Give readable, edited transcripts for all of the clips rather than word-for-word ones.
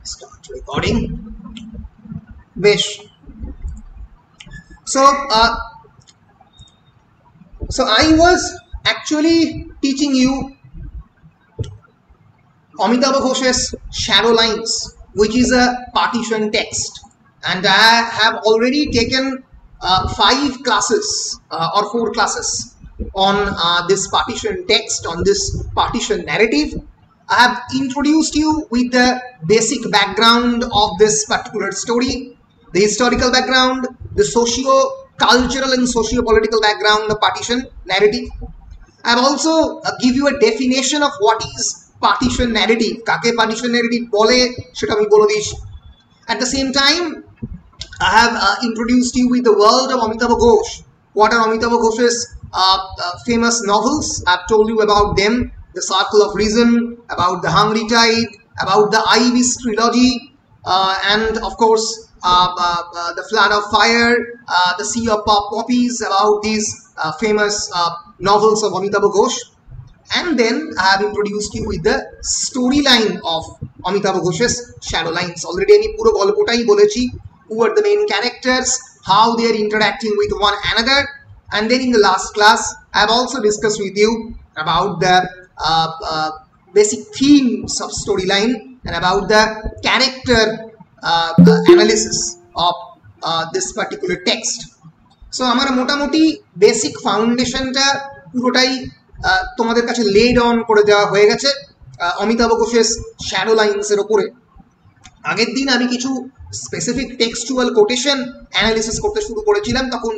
Start recording. Besh. So I was actually teaching you Amitabh Ghosh's Shadow Lines, which is a partition text, and I have already taken 5 classes or 4 classes on this partition text, on this partition narrative. I have introduced you with the basic background of this particular story, the historical background, the socio-cultural and socio-political background of partition narrative. I have also give you a definition of what is partition narrative. Kake partition narrative bole seta ami bole dichi. At the same time, I have introduced you with the world of Amitabh Ghosh. What are Amitabh Ghosh's famous novels? I have told you about them. The Circle of Reason, about The Hungry Tide, about the Ibis trilogy, and of course the Flood of Fire, the Sea of Poppies, about these famous novels of Amitabh Ghosh. And then I have introduced you with the storyline of Amitabh Ghosh's Shadow Lines. Already আমি পুরো গল্পটাই বলেছি, who are the main characters, how they are interacting with one another, and then in the last class I have also discussed with you about the basic themes of storyline and about the character analysis of this particular text. So আমার মোটামুটি basic ফাউন্ডেশনটা পুরোটাই তোমাদের কাছে lead on করে দেওয়া হয়ে গেছে অমিতাভ ঘোষের শ্যাডো লাইন্সের ওপরে। আগের দিন আমি কিছু স্পেসিফিক টেক্সচুয়াল কোটেশন অ্যানালিসিস করতে শুরু করেছিলাম, তখন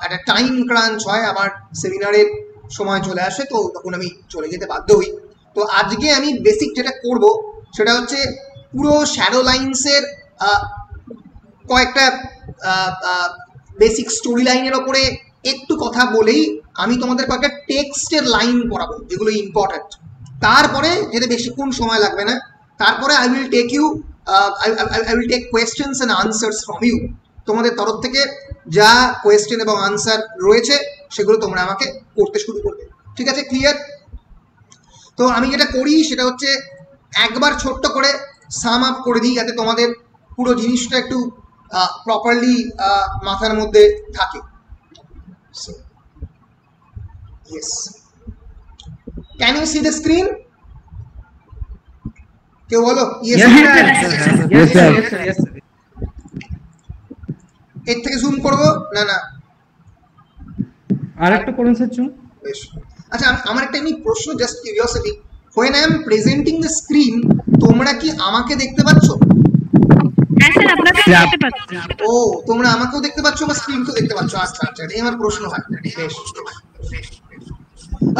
একটা টাইম ক্রাঞ্চ হয়, আমার সেমিনারের সময় চলে আসে, তো তখন আমি চলে যেতে বাধ্য হই। তো আজকে আমি বেসিক যেটা করব সেটা হচ্ছে পুরো শ্যাডো লাইন্সের কয়েকটা বেসিক স্টোরি লাইনের ওপরে একটু কথা বলেই আমি তোমাদের কয়েকটা টেক্সটের লাইন পড়াবো যেগুলো ইম্পর্টেন্ট। তারপরে যেটা বেশিক্ষণ সময় লাগবে না, তারপরে I will take questions and answers from you. তোমাদের তরফ থেকে যা কোয়েশ্চেন এবং আনসার রয়েছে সেগুলো তোমরা আমাকে করতে শুরু করবে, ঠিক আছে? ক্লিয়ার? তো আমি যেটা করি সেটা হচ্ছে একবার ছোট্ট করে সাম আপ করে দিই, যাতে তোমাদের পুরো জিনিসটা একটু প্রপারলি মাথার মধ্যে থাকে। So, yes. Can you see the screen? কেউ বলো? Yes, sir. এর থেকে জুম করব না? না, আরেকটা করুন স্যার জুম। বেশ। আচ্ছা, আমার একটা এমনি প্রশ্ন, just curiosity, when I am presenting the screen তোমরা কি আমাকে দেখতে পাচ্ছো? হ্যাঁ স্যার, আপনাকে দেখতে পাচ্ছি। ও, তোমরা আমাকেও দেখতে পাচ্ছো বা স্ক্রিনকেও দেখতে পাচ্ছো? আচ্ছা আচ্ছা, এই আমার প্রশ্ন হয়। বেশ,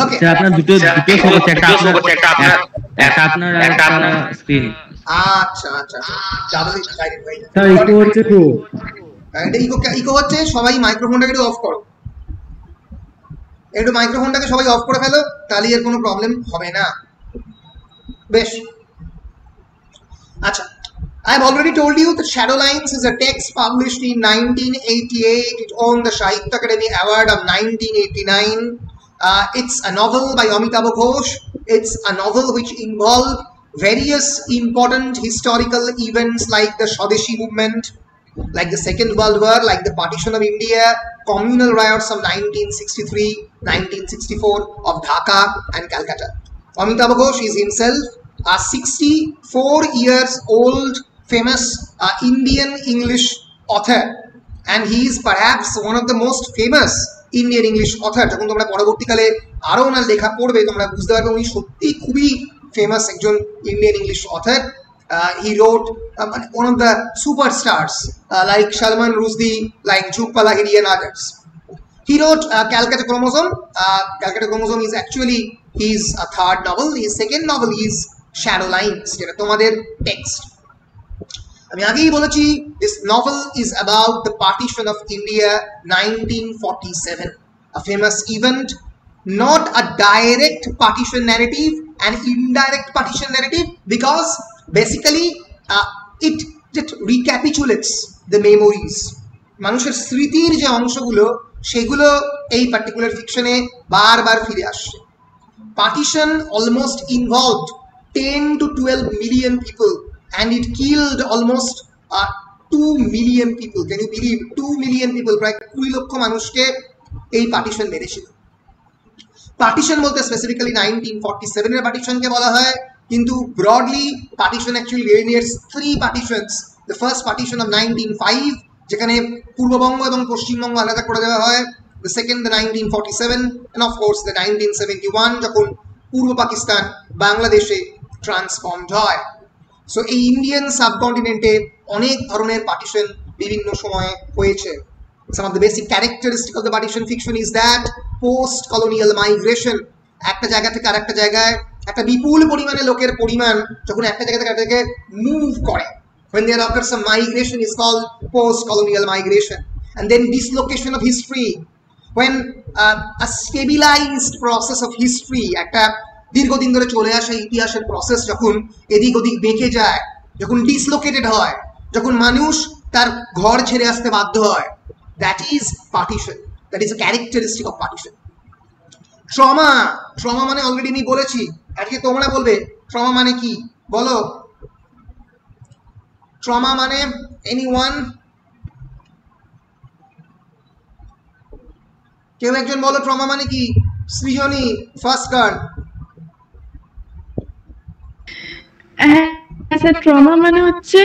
ওকে। স্যার আপনার দুটো ফোকাস, একটা আপনার একটা আপনার স্ক্রিন। আচ্ছা আচ্ছা, ডাবল ডাইরেক্ট ভাই। স্যার ইকো হচ্ছে তো, এটা ইকো হচ্ছে। সবাই মাইক্রোফোনটাকে একটু অফ করো, একটু মাইক্রোফোনটাকে সবাই অফ করে ফেলো, তাহলে এর কোনো প্রবলেম হবে না। বেশ, আচ্ছা, I have already told you that Shadow Lines is a text published in 1988. It won the Sahitya Academy Award of 1989. It's a novel by Amitabh Ghosh. It's a novel which involved various important historical events like the Swadeshi movement, like the Second World War, like the partition of India, communal riots of 1963, 1964 of Dhaka and Calcutta. Amitabh Ghosh is himself a 64 years old famous Indian English author, and he is perhaps one of the most famous Indian English author. যখন তোমরা পরবর্তীকালে আরো ওনার লেখা পড়বে তোমরা বুঝতে পারবে উনি সত্যি খুবই ফেমাস একজন Indian English author. He wrote one of the superstars like Salman Rushdie, like Jhuppa Lahiri and others. He wrote Calcutta Chromosome. Calcutta Chromosome is actually his third novel. His second novel is Shadow Lines, যেটা তোমাদের text. আমি আগেই বলেছি, this novel is about the partition of India 1947, a famous event, not a direct partition narrative, an indirect partition narrative, because basically it recapitulates the memories. মানুষের স্মৃতির যে অংশগুলো সেগুলো এই পার্টিকুলার ফিকশনে বারবার ফিরে আসছে। Partition almost involved 10 to 12 million people and it killed almost 2 million people. Can you believe 2 million people? প্রায় 20 লক্ষ মানুষকে এই পার্টিশন মেরেছিল। পার্টিশন বলতে স্পেসিফিক্যালি 1947 এর পার্টিশনকে বলা হয়, কিন্তু broadly partition actually delineates 3 partitions. The first partition of 1905 যেখানে পূর্ববঙ্গ এবং পশ্চিমবঙ্গ আলাদা করে দেওয়া হয়, the second the 1947, and of course the 1971 যখন পূর্ব পাকিস্তান বাংলাদেশে ট্রান্সফর্মড হয়। সো এই ইন্ডিয়ান সাবকন্টিনেন্টে অনেক ধরনের পার্টিশন বিভিন্ন সময়ে হয়েছে। Some of the basic characteristics of the partition fiction is that post-colonial migration, একটা জায়গা থেকে আরেকটা জায়গায় একটা বিপুল পরিমাণে লোকের পরিমাণ যখন একটা জায়গা থেকে আরেকটা জায়গায় মুভ করে, when there occurs some migration is called post-colonial migration. And then dislocation of history, when a stabilized process of history, একটা দীর্ঘদিন ধরে চলে আসা ইতিহাসের প্রসেস যখন এদিক ওদিক বেঁকে যায়, যখন ডিসলোকেটেড হয়, যখন মানুষ তার ঘর ছেড়ে আসতে বাধ্য হয়, that is partition. That is a characteristic of partition. Trauma, trauma মানে অলরেডি আমি বলেছি, আজকে তোমরা বলবে trauma মানে কি বলো। trauma মানে anyone, কেউ একজন বলো trauma মানে কি। সৃজনী, ফার্স্ট গার্ড। আচ্ছা, ট্রমা মানে হচ্ছে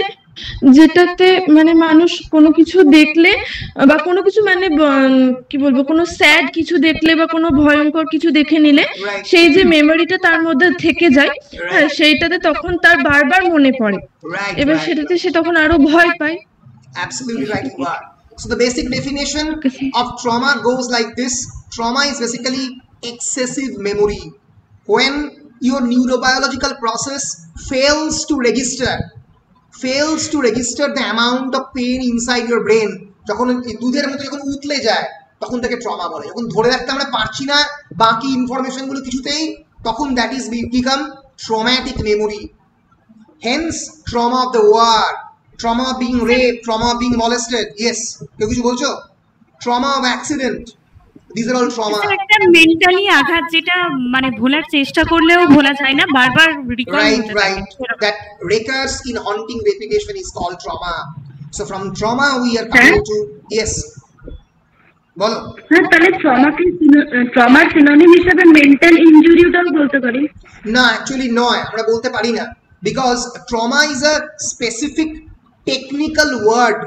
যেটাতে মানে মানুষ কোনো কিছু দেখলে বা কোনো কিছু মানে কি বলবো, কোনো স্যাড কিছু দেখলে বা কোনো ভয়ঙ্কর কিছু দেখে নিলে সেই যে মেমোরিটা তার মধ্যে থেকে যায়, হ্যাঁ, সেইটাতে তখন তার বারবার মনে পড়ে, এবার সেটাতে সে তখন আরো ভয় পায়। Absolutely right you are. So the basic definition of trauma goes like this. Trauma is basically excessive memory. When your neurobiological process fails to register the amount of pain inside your brain, যখন দুধের মতো যখন উতলে যায় তখন তাকে trauma বলে। যখন ধরে রাখতে আমরা পারছি না বাকি ইনফরমেশন গুলো কিছুতেই, তখন that is become traumatic memory. Hence trauma of the war, trauma of being rape, trauma of being molested. Yes, কেউ কিছু বলছো? Trauma of accident, these are all trauma. একটা মেন্টালি আঘাত যেটা মানে ভোলার চেষ্টা করলেও ভোলা যায় না, বারবার রিকল হতে থাকে। That recurs in haunting repetition is called trauma. So from trauma we are coming to, yes, বলো। হ্যাঁ, তাহলে ট্রমার সিনোনিম হিসেবে মেন্টাল ইনজুরিটাও বলতে পারি? না, অ্যাকচুয়ালি নয়, আমরা বলতে পারি না, because trauma is a specific technical word.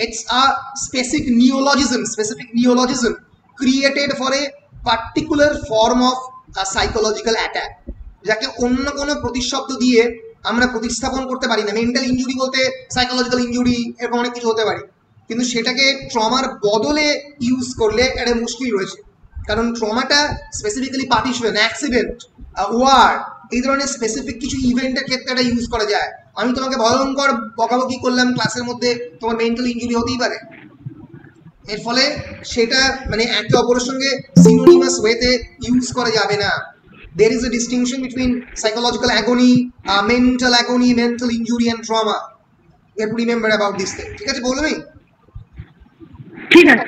It's a specific neologism created for a particular form of a psychological attack, যাকে অন্য কোনো প্রতিশব্দ দিয়ে আমরা প্রতিস্থাপন করতে পারি না। মেন্টাল ইনজুরি বলতে সাইকোলজিক্যাল ইনজুরি এরকম অনেক কিছু হতে পারে, কিন্তু সেটাকে ট্রমার বদলে ইউজ করলে একটা মুশকিল রয়েছে, কারণ ট্রমাটা স্পেসিফিক্যালি পার্টিশন, অ্যাক্সিডেন্ট, ওয়ার, এই ধরনের স্পেসিফিক কিছু ইভেন্টের ক্ষেত্রে এটা ইউজ করা যায়। আমি তোমাকে ভয়ঙ্কর বকাবকি করলাম ক্লাসের মধ্যে, তোমার মেন্টাল ইনজুরি হতেই পারে। এর ফলে সেটা মানে একে অপরের সঙ্গে সিনোনিমাস ওয়েতে ইউজ করা যাবে না। There is a distinction between psychological agony, mental agony, mental injury and trauma. You have to remember about this thing. ঠিক আছে, বলবে? ঠিক আছে।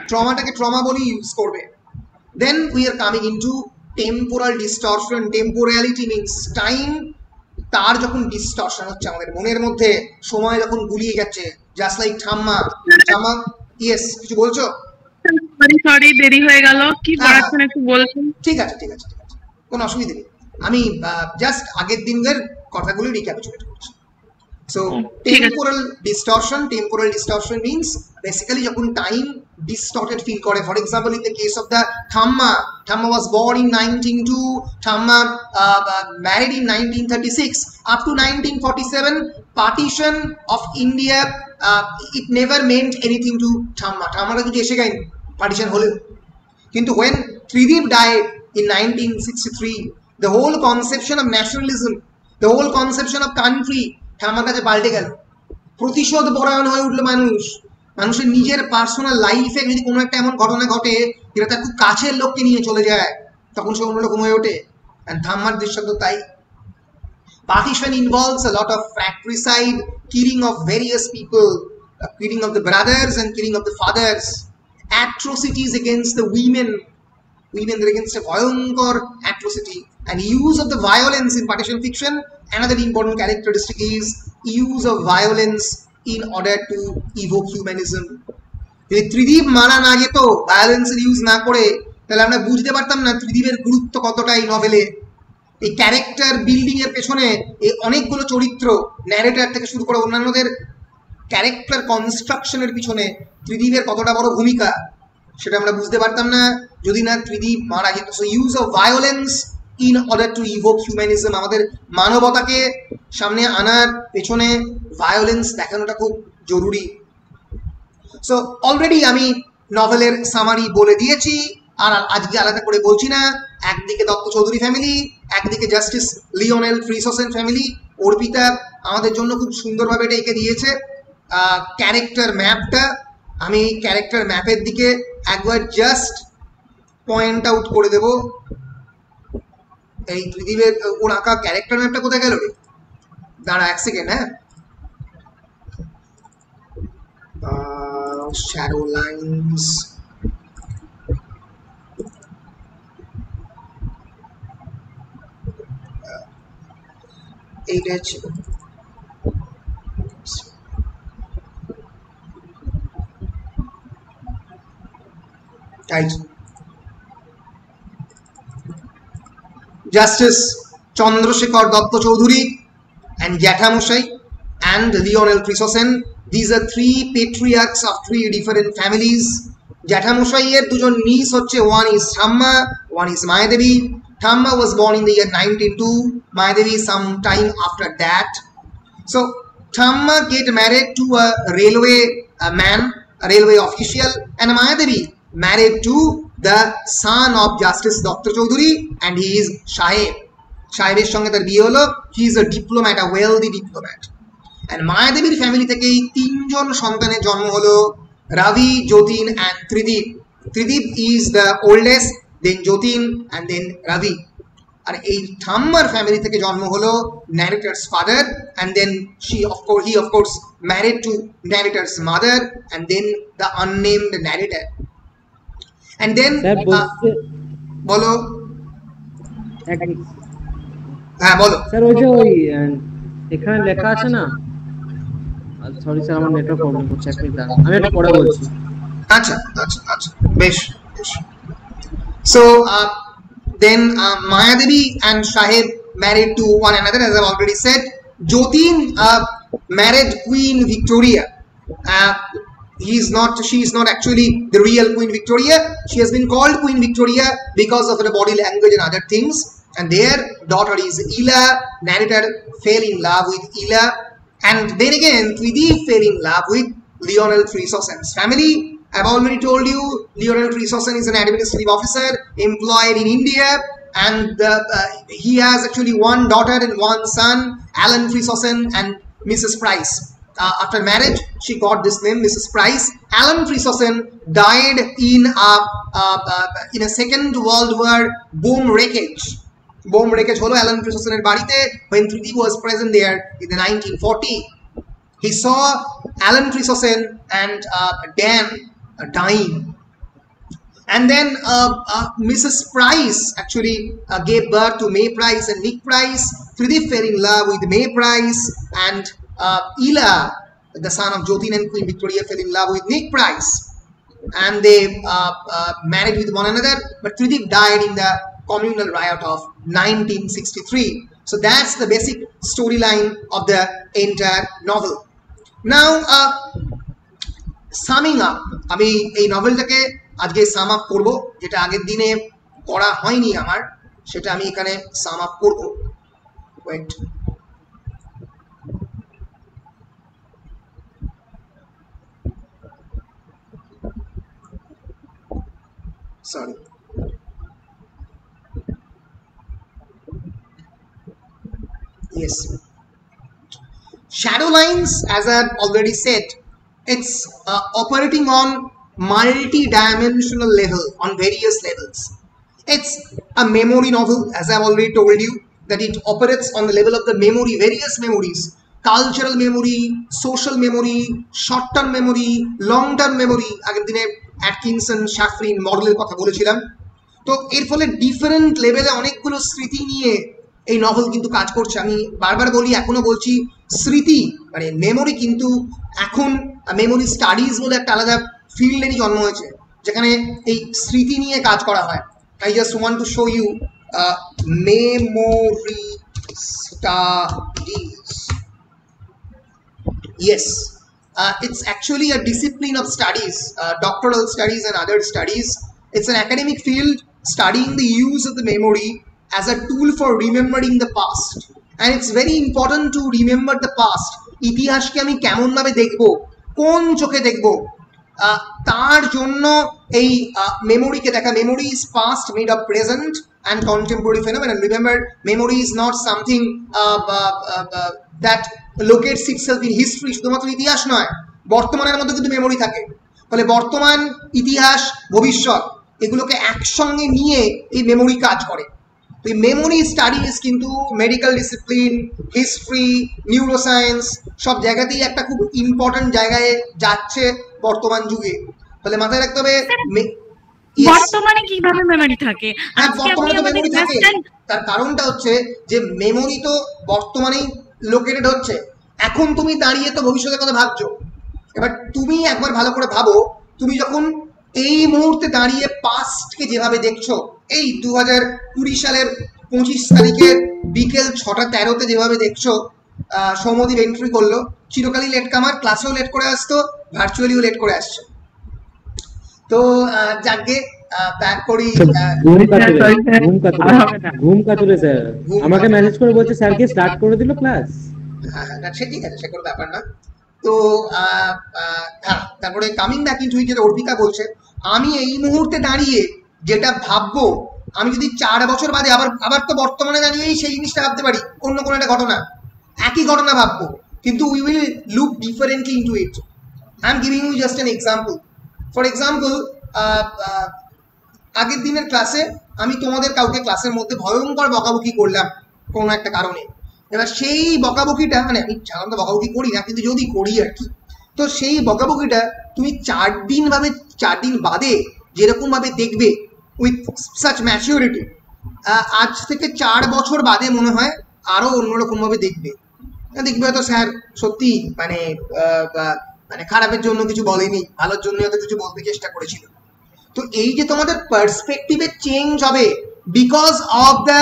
ট্রমাটাকে ট্রমা বলে ইউজ করবে। Then we are coming into temporal distortion. Temporality means time. তার যখন distortion হচ্ছে আমাদের মনের মধ্যে, সময় যখন গুলিয়ে যাচ্ছে, জাস্ট লাইক ঠাম্মা। ইয়েস, কিছু বলছো? সরি দেরি হয়ে গেল, কি পড়াচ্ছেন একটু বলবেন? ঠিক আছে, কোনো অসুবিধা নেই, আমি জাস্ট আগের দিনের কথাগুলো রিক্যাপিচুলেট করছি। So temporal distortion means basically যখন টাইম ডিস্টর্টেড ফিল করে। For example, in the case of the ঠাম্মা was born in 1902, ঠাম্মা married in 1936, up to 1947 partition of India, it never meant anything to ঠাম্মাটা কিছু এসে গেল partition হলো। কিন্তু when Tridip died in 1963, the whole conception of nationalism, the whole conception of country ঠাম্মার কাছে পাল্টে গেল। প্রতিশোধ পরায়ণ হয়ে উঠলো মানুষের নিজের পার্সোনাল লাইফে যদি কোনো একটা এমন ঘটনা ঘটে যেটা তার খুব কাছের লোককে নিয়ে চলে যায়, তখন সে অন্যরকম হয়ে ওঠে। ঠাম্মার দৃষ্টান্ত তাই। Partition involves a lot of fratricide, killing of various people, killing of the brothers and killing of the fathers, atrocities against the women against a ভয়ঙ্কর atrocity, and use of the violence in partition fiction. Another important characteristic is use of violence in order to evoke humanism. যদি ত্রিদীপ মারা না যেত, ভায়োলেন্সের use না করে, তাহলে আমরা বুঝতে পারতাম না ত্রিদীপের গুরুত্ব কতটা এই নভেলে। এই ক্যারেক্টার বিল্ডিং এর পেছনে এই অনেকগুলো চরিত্র, ন্যারেটর থেকে শুরু করে অন্যান্যদের ক্যারেক্টার কনস্ট্রাকশনের পিছনে ত্রিদীপের কতটা বড় ভূমিকা, সেটা আমরা বুঝতে পারতাম না যদি না ত্রিদীপ মারা যেত। So use of violence in order to evoke humanism, আমাদের মানবতাকে সামনে আনার পেছনে ভায়োলেন্স দেখানোটা খুব জরুরি। সো অলরেডি আমি নভেলের সামারি বলে দিয়েছি, আর আজকে আলাদা করে বলছি না। একদিকে দত্ত চৌধুরী ফ্যামিলি, একদিকে জাস্টিস লিওনেল ফ্রিসোসেন ফ্যামিলি। অর্পিতা আমাদের জন্য খুব সুন্দরভাবে এটা এঁকে দিয়েছে ক্যারেক্টার ম্যাপটা। আমি ক্যারেক্টার ম্যাপের দিকে একবার জাস্ট পয়েন্ট আউট করে দেব। এই ত্রিদীপের ওর আঁকা ক্যারেক্টার ম্যাপটা কোথায় গেল রে? দাঁড়া এক সেকেন্ড। হ্যাঁ, শ্যাডো লাইনস, এইটা ছিল। Justice Chandrasekhar Datta Chaudhuri and Jathamosai and Lionel Frisosen. These are three patriarchs of three different families. Jathamosai er dujon niece hocche, one is Thamma, one is Mayadevi. Thamma was born in the year 1902, Mayadevi some time after that. So Thamma get married to a railway man, a railway official, and Mayadevi married to the son of Justice Dr. Chaudhuri, and he is Shaheb. Shaheb's সঙ্গে তার বিয়ে হলো। He is a diplomat, a wealthy diplomat. And Mayadeviর family থেকে এই তিনজন সন্তানের জন্ম হলো, Ravi, Jotin and Tridip. Tridip is the oldest, then Jotin and then Ravi. আর এই ঠাম্মার ফ্যামিলি থেকে জন্ম হলো narrator's father, and then he of course married to narrator's mother, and then the unnamed narrator. And then বলো। হ্যাঁ বলো sir. ওই যে ওই এখানে লেখা আছে না, সরি স্যার আমার নেটওয়ার্ক প্রবলেম হচ্ছে, এক মিনিট দাঁড়ান, আমি এটা পরে বলছি। আচ্ছা আচ্ছা আচ্ছা, বেশ বেশ। So then Mayadevi and Shaheb married to one another, as I've already said. Jotin married Queen Victoria. She is not actually the real Queen Victoria. She has been called Queen Victoria because of her body language and other things. And their daughter is Ila. Narrator fell in love with Ila, and then again Tridip fell in love with Lionel Frisosen's family. I've already told you Lionel Frisosen is an administrative officer employed in India, and he has actually one daughter and one son, Alan Frisosen and Mrs. Price. After marriage, she got this name, Mrs. Price. Alan Frisosen died in a Second World War bomb wreckage. Bomb wreckage holo Alan Frisosen er barite when Tridip was present there in the 1940. He saw Alan Frisosen and Dan dying, and then Mrs. Price actually gave birth to May Price and Nick Price. Tridip fell in love with May Price, and Ila, the son of Jotin and Queen Victoria, fell in love with Nick Price, and they married with one another. But Tridip died in the communal riot of 1963. So that's the basic storyline of the entire novel. Now summing up, আমি এই নভেলটাকে আজকে সাম up করবো, যেটা আগের দিনে করা হয়নি আমার, সেটা আমি এখানে সাম আপ করবো। Wait, sorry. Yes, shadow lines, as I've already said, it's operating on multi-dimensional level, on various levels. It's a memory novel, as I've already told you, that it operates on the level of the memory, various memories, cultural memory, social memory, short-term memory, long-term memory. আগের দিনে Atkinson শাফরিন মডেলের কথা বলেছিলাম। তো এর ফলে different লেভেলে অনেকগুলো স্মৃতি নিয়ে এই নভেল কিন্তু কাজ করছে। আমি বারবার বলি, এখনো বলছি, স্মৃতি মানে মেমোরি কিন্তু এখন মেমোরি স্টাডিজ বলে একটা আলাদা ফিল্ডেরই জন্ম হয়েছে, যেখানে এই স্মৃতি নিয়ে কাজ করা হয়। I just want to show you memory studies. Yes, it's actually a discipline of studies, doctoral studies and other studies. It's an academic field studying the use of the memory as a tool for remembering the past. And it's very important to remember the past. ইতিহাসকে আমি কেমন ভাবে দেখবো, কোন চোখে দেখবো, তার জন্য এই মেমোরিকে দেখা। Memory is past made of present and contemporary phenomenon. Remember, memory is not something that locates itself in history. শুধুমাত্র ইতিহাস নয়, বর্তমানের মধ্যে কিন্তু মেমোরি থাকে। ফলে বর্তমান, ইতিহাস, ভবিষ্যৎ এগুলোকে একসঙ্গে নিয়ে এই মেমোরি কাজ করে। তো এই মেমোরি স্টাডিজ কিন্তু মেডিকেল ডিসিপ্লিন, হিস্ট্রি, নিউরোসায়েন্স সব জায়গাতেই একটা খুব ইম্পর্টেন্ট জায়গায় যাচ্ছে বর্তমান যুগে। ফলে মাথায় রাখতে হবে বর্তমানে কিভাবে মেমোরি থাকে। বর্তমানে তো মেমোরি থাকে, তার কারণটা হচ্ছে যে মেমোরি তো বর্তমানেই লোকেটেড হচ্ছে। এখন তুমি দাঁড়িয়ে তো ভবিষ্যতের কথা ভাবছো। এবার তুমি একবার ভালো করে ভাবো, তুমি যখন এই মুহূর্তে দাঁড়িয়ে পাস্টকে যেভাবে দেখছো, এই 2020 সালের 25 তারিখের বিকেল 6:13 যেভাবে দেখছো, সৌম্যদীপ এন্ট্রি করলো, চিরকালই লেট কামার, ক্লাসেও লেট করে আসতো, ভার্চুয়ালিও লেট করে আসছে। তো যাকে ব্যাক করি, ঘুম কাতুরে স্যার আমাকে ম্যানেজ করে বলছে স্যারকে স্টার্ট করে দিল ক্লাস। হ্যাঁ সে ঠিক আছে, সে কোনো ব্যাপার না। তো তারপরে কামিং ব্যাক ইনটু ইট, যেটা অর্পিতা বলছে, আমি এই মুহূর্তে দাঁড়িয়ে যেটা ভাববো, আমি যদি 4 বছর বাদে আবার তো বর্তমানে দাঁড়িয়েই সেই জিনিসটা ভাবতে পারি, অন্য কোনো একটা ঘটনা, একই ঘটনা ভাববো, কিন্তু we will look differently into it. I am giving you just an example. For example, আগের দিনের ক্লাসে আমি তোমাদের কাউকে ক্লাসের মধ্যে ভয়ঙ্কর বকাবকি করলাম কোনো একটা কারণে। এবার সেই বকাবকিটা, মানে আমি সাধারণত বকাবকি করি না, কিন্তু যদি করি আর কি, তো সেই বকাবকিটা তুমি 4 দিন বাদে যেরকম ভাবে দেখবে উইথ সাচ ম্যাচিউরিটি, আজ থেকে 4 বছর বাদে মনে হয় আরো অন্যরকম ভাবে দেখবে। হয়তো স্যার সত্যি মানে খারাপের জন্য কিছু বলেনি, ভালোর জন্য হয়তো কিছু বলতে চেষ্টা করেছিল। তো এই যে তোমাদের পার্সপেক্টিভে চেঞ্জ হবে because of the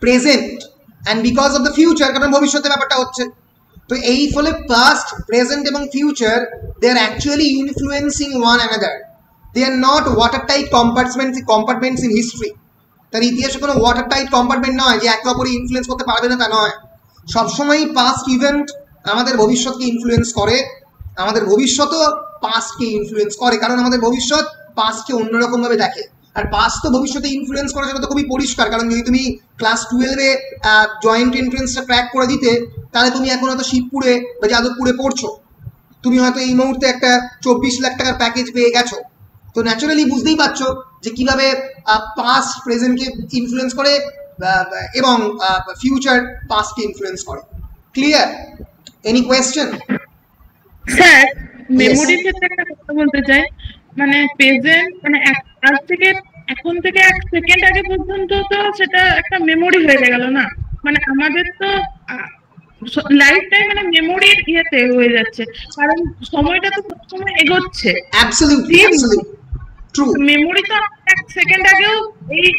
present and because of the future, কারণ ভবিষ্যতে ব্যাপারটা হচ্ছে। তো এই ফলে পাস্ট, প্রেজেন্ট এবং future, they are actually influencing one another. They are not water tight compartments in history. তার ইতিহাসে কোনো ওয়াটার টাইট কম্পার্টমেন্ট নয় যে একে অপরে ইনফ্লুয়েন্স করতে পারবে না, তা নয়। সবসময়ই পাস্ট ইভেন্ট আমাদের ভবিষ্যৎকে ইনফ্লুয়েন্স করে, আমাদের ভবিষ্যতও পাস্টকে ইনফ্লুয়েন্স করে, কারণ আমাদের ভবিষ্যৎ পাস্টকে অন্যরকম ভাবে দেখে। আর পাস্ট তো ভবিষ্যতে ইনফ্লুয়েন্স করে, সেটা তো খুবই পরিষ্কার। কারণ যদি তুমি ক্লাস 12-এ জয়েন্ট এন্ট্রেন্সটা ক্র্যাক করে দিতে, তাহলে তুমি এখন হয়তো শিবপুরে বা যাদবপুরে পড়ছো, তুমি হয়তো এই মুহূর্তে একটা 24 লাখ টাকার প্যাকেজ পেয়ে গেছো। তো ন্যাচারালি বুঝতেই পারছো যে কিভাবে পাস্ট প্রেজেন্টকে ইনফ্লুয়েন্স করে এবং ফিউচার পাস্টকে ইনফ্লুয়েন্স করে। ক্লিয়ার? Any question? স্যার, মেমোরির ক্ষেত্রে একটা কথা বলতে চাই, মানে প্রেজেন্ট, মানে আজ থেকে এখন থেকে 1 সেকেন্ড আগে পর্যন্ত তো সেটা একটা মেমোরি হয়ে গেল না, মানে আমাদের তো লাইফটাই মানে মেমোরির ইয়েতে হয়ে যাচ্ছে, কারণ সময়টা তো সবসময় এগোচ্ছে। Absolutely true. মেমোরি তো 1 সেকেন্ড আগেও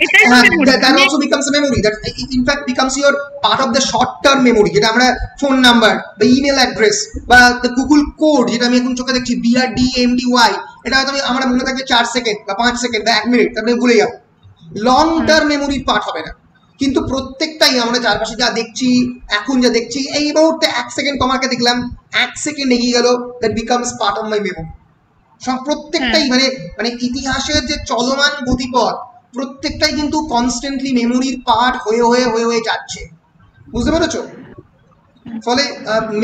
এটাই memory. That also becomes a memory. That in fact becomes your part of the short term memory, যেটা আমরা ফোন নাম্বার বা ইমেল অ্যাড্রেস বা গুগল কোড, যেটা আমি এখন চোখে দেখছি BRDMDY, এটা হয়তো আমরা মনে থাকবে 4 সেকেন্ড বা 5 সেকেন্ড বা 1 মিনিট, তারপরে ভুলে যাবো। লং টার্ম মেমোরির পার্ট হবে না। কিন্তু প্রত্যেকটাই আমরা চারপাশে যা দেখছি, এখন যা দেখছি, এই মুহূর্তে 1 সেকেন্ড তোমাকে দেখলাম, 1 সেকেন্ড এগিয়ে গেল, that becomes part of my memory. সব প্রত্যেকটাই মানে ইতিহাসের যে চলমান গতিপথ, প্রত্যেকটাই কিন্তু কনস্ট্যান্টলি মেমোরির পার্ট হয়ে হয়ে হয়ে হয়ে যাচ্ছে। বুঝতে পেরেছো? ফলে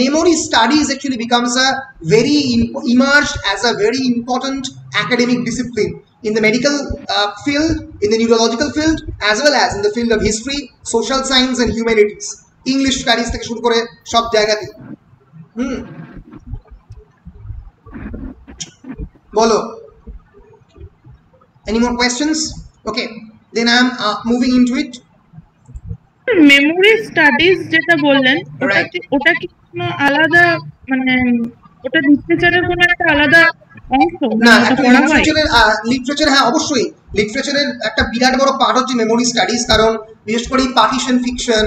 memory studies actually becomes a very emerged as a very important academic discipline in the medical field, in the neurological field, as well as in the field of history, social science and humanities, English studies থেকে শুরু করে সব জায়গাতে। বলো, any more questions? Okay, then I am moving into it. Memory studies যেটা বললেন ওটা কি কোনো আলাদা মানে ওটা লিটারেচারের কোনো একটা আলাদা অংশ না লিটারেচার হ্যাঁ অবশ্যই লিটারেচারের একটা বিরাট বড় পার্ট হচ্ছে মেমোরি স্টাডিজ, কারণ বিশেষ করে partition fiction,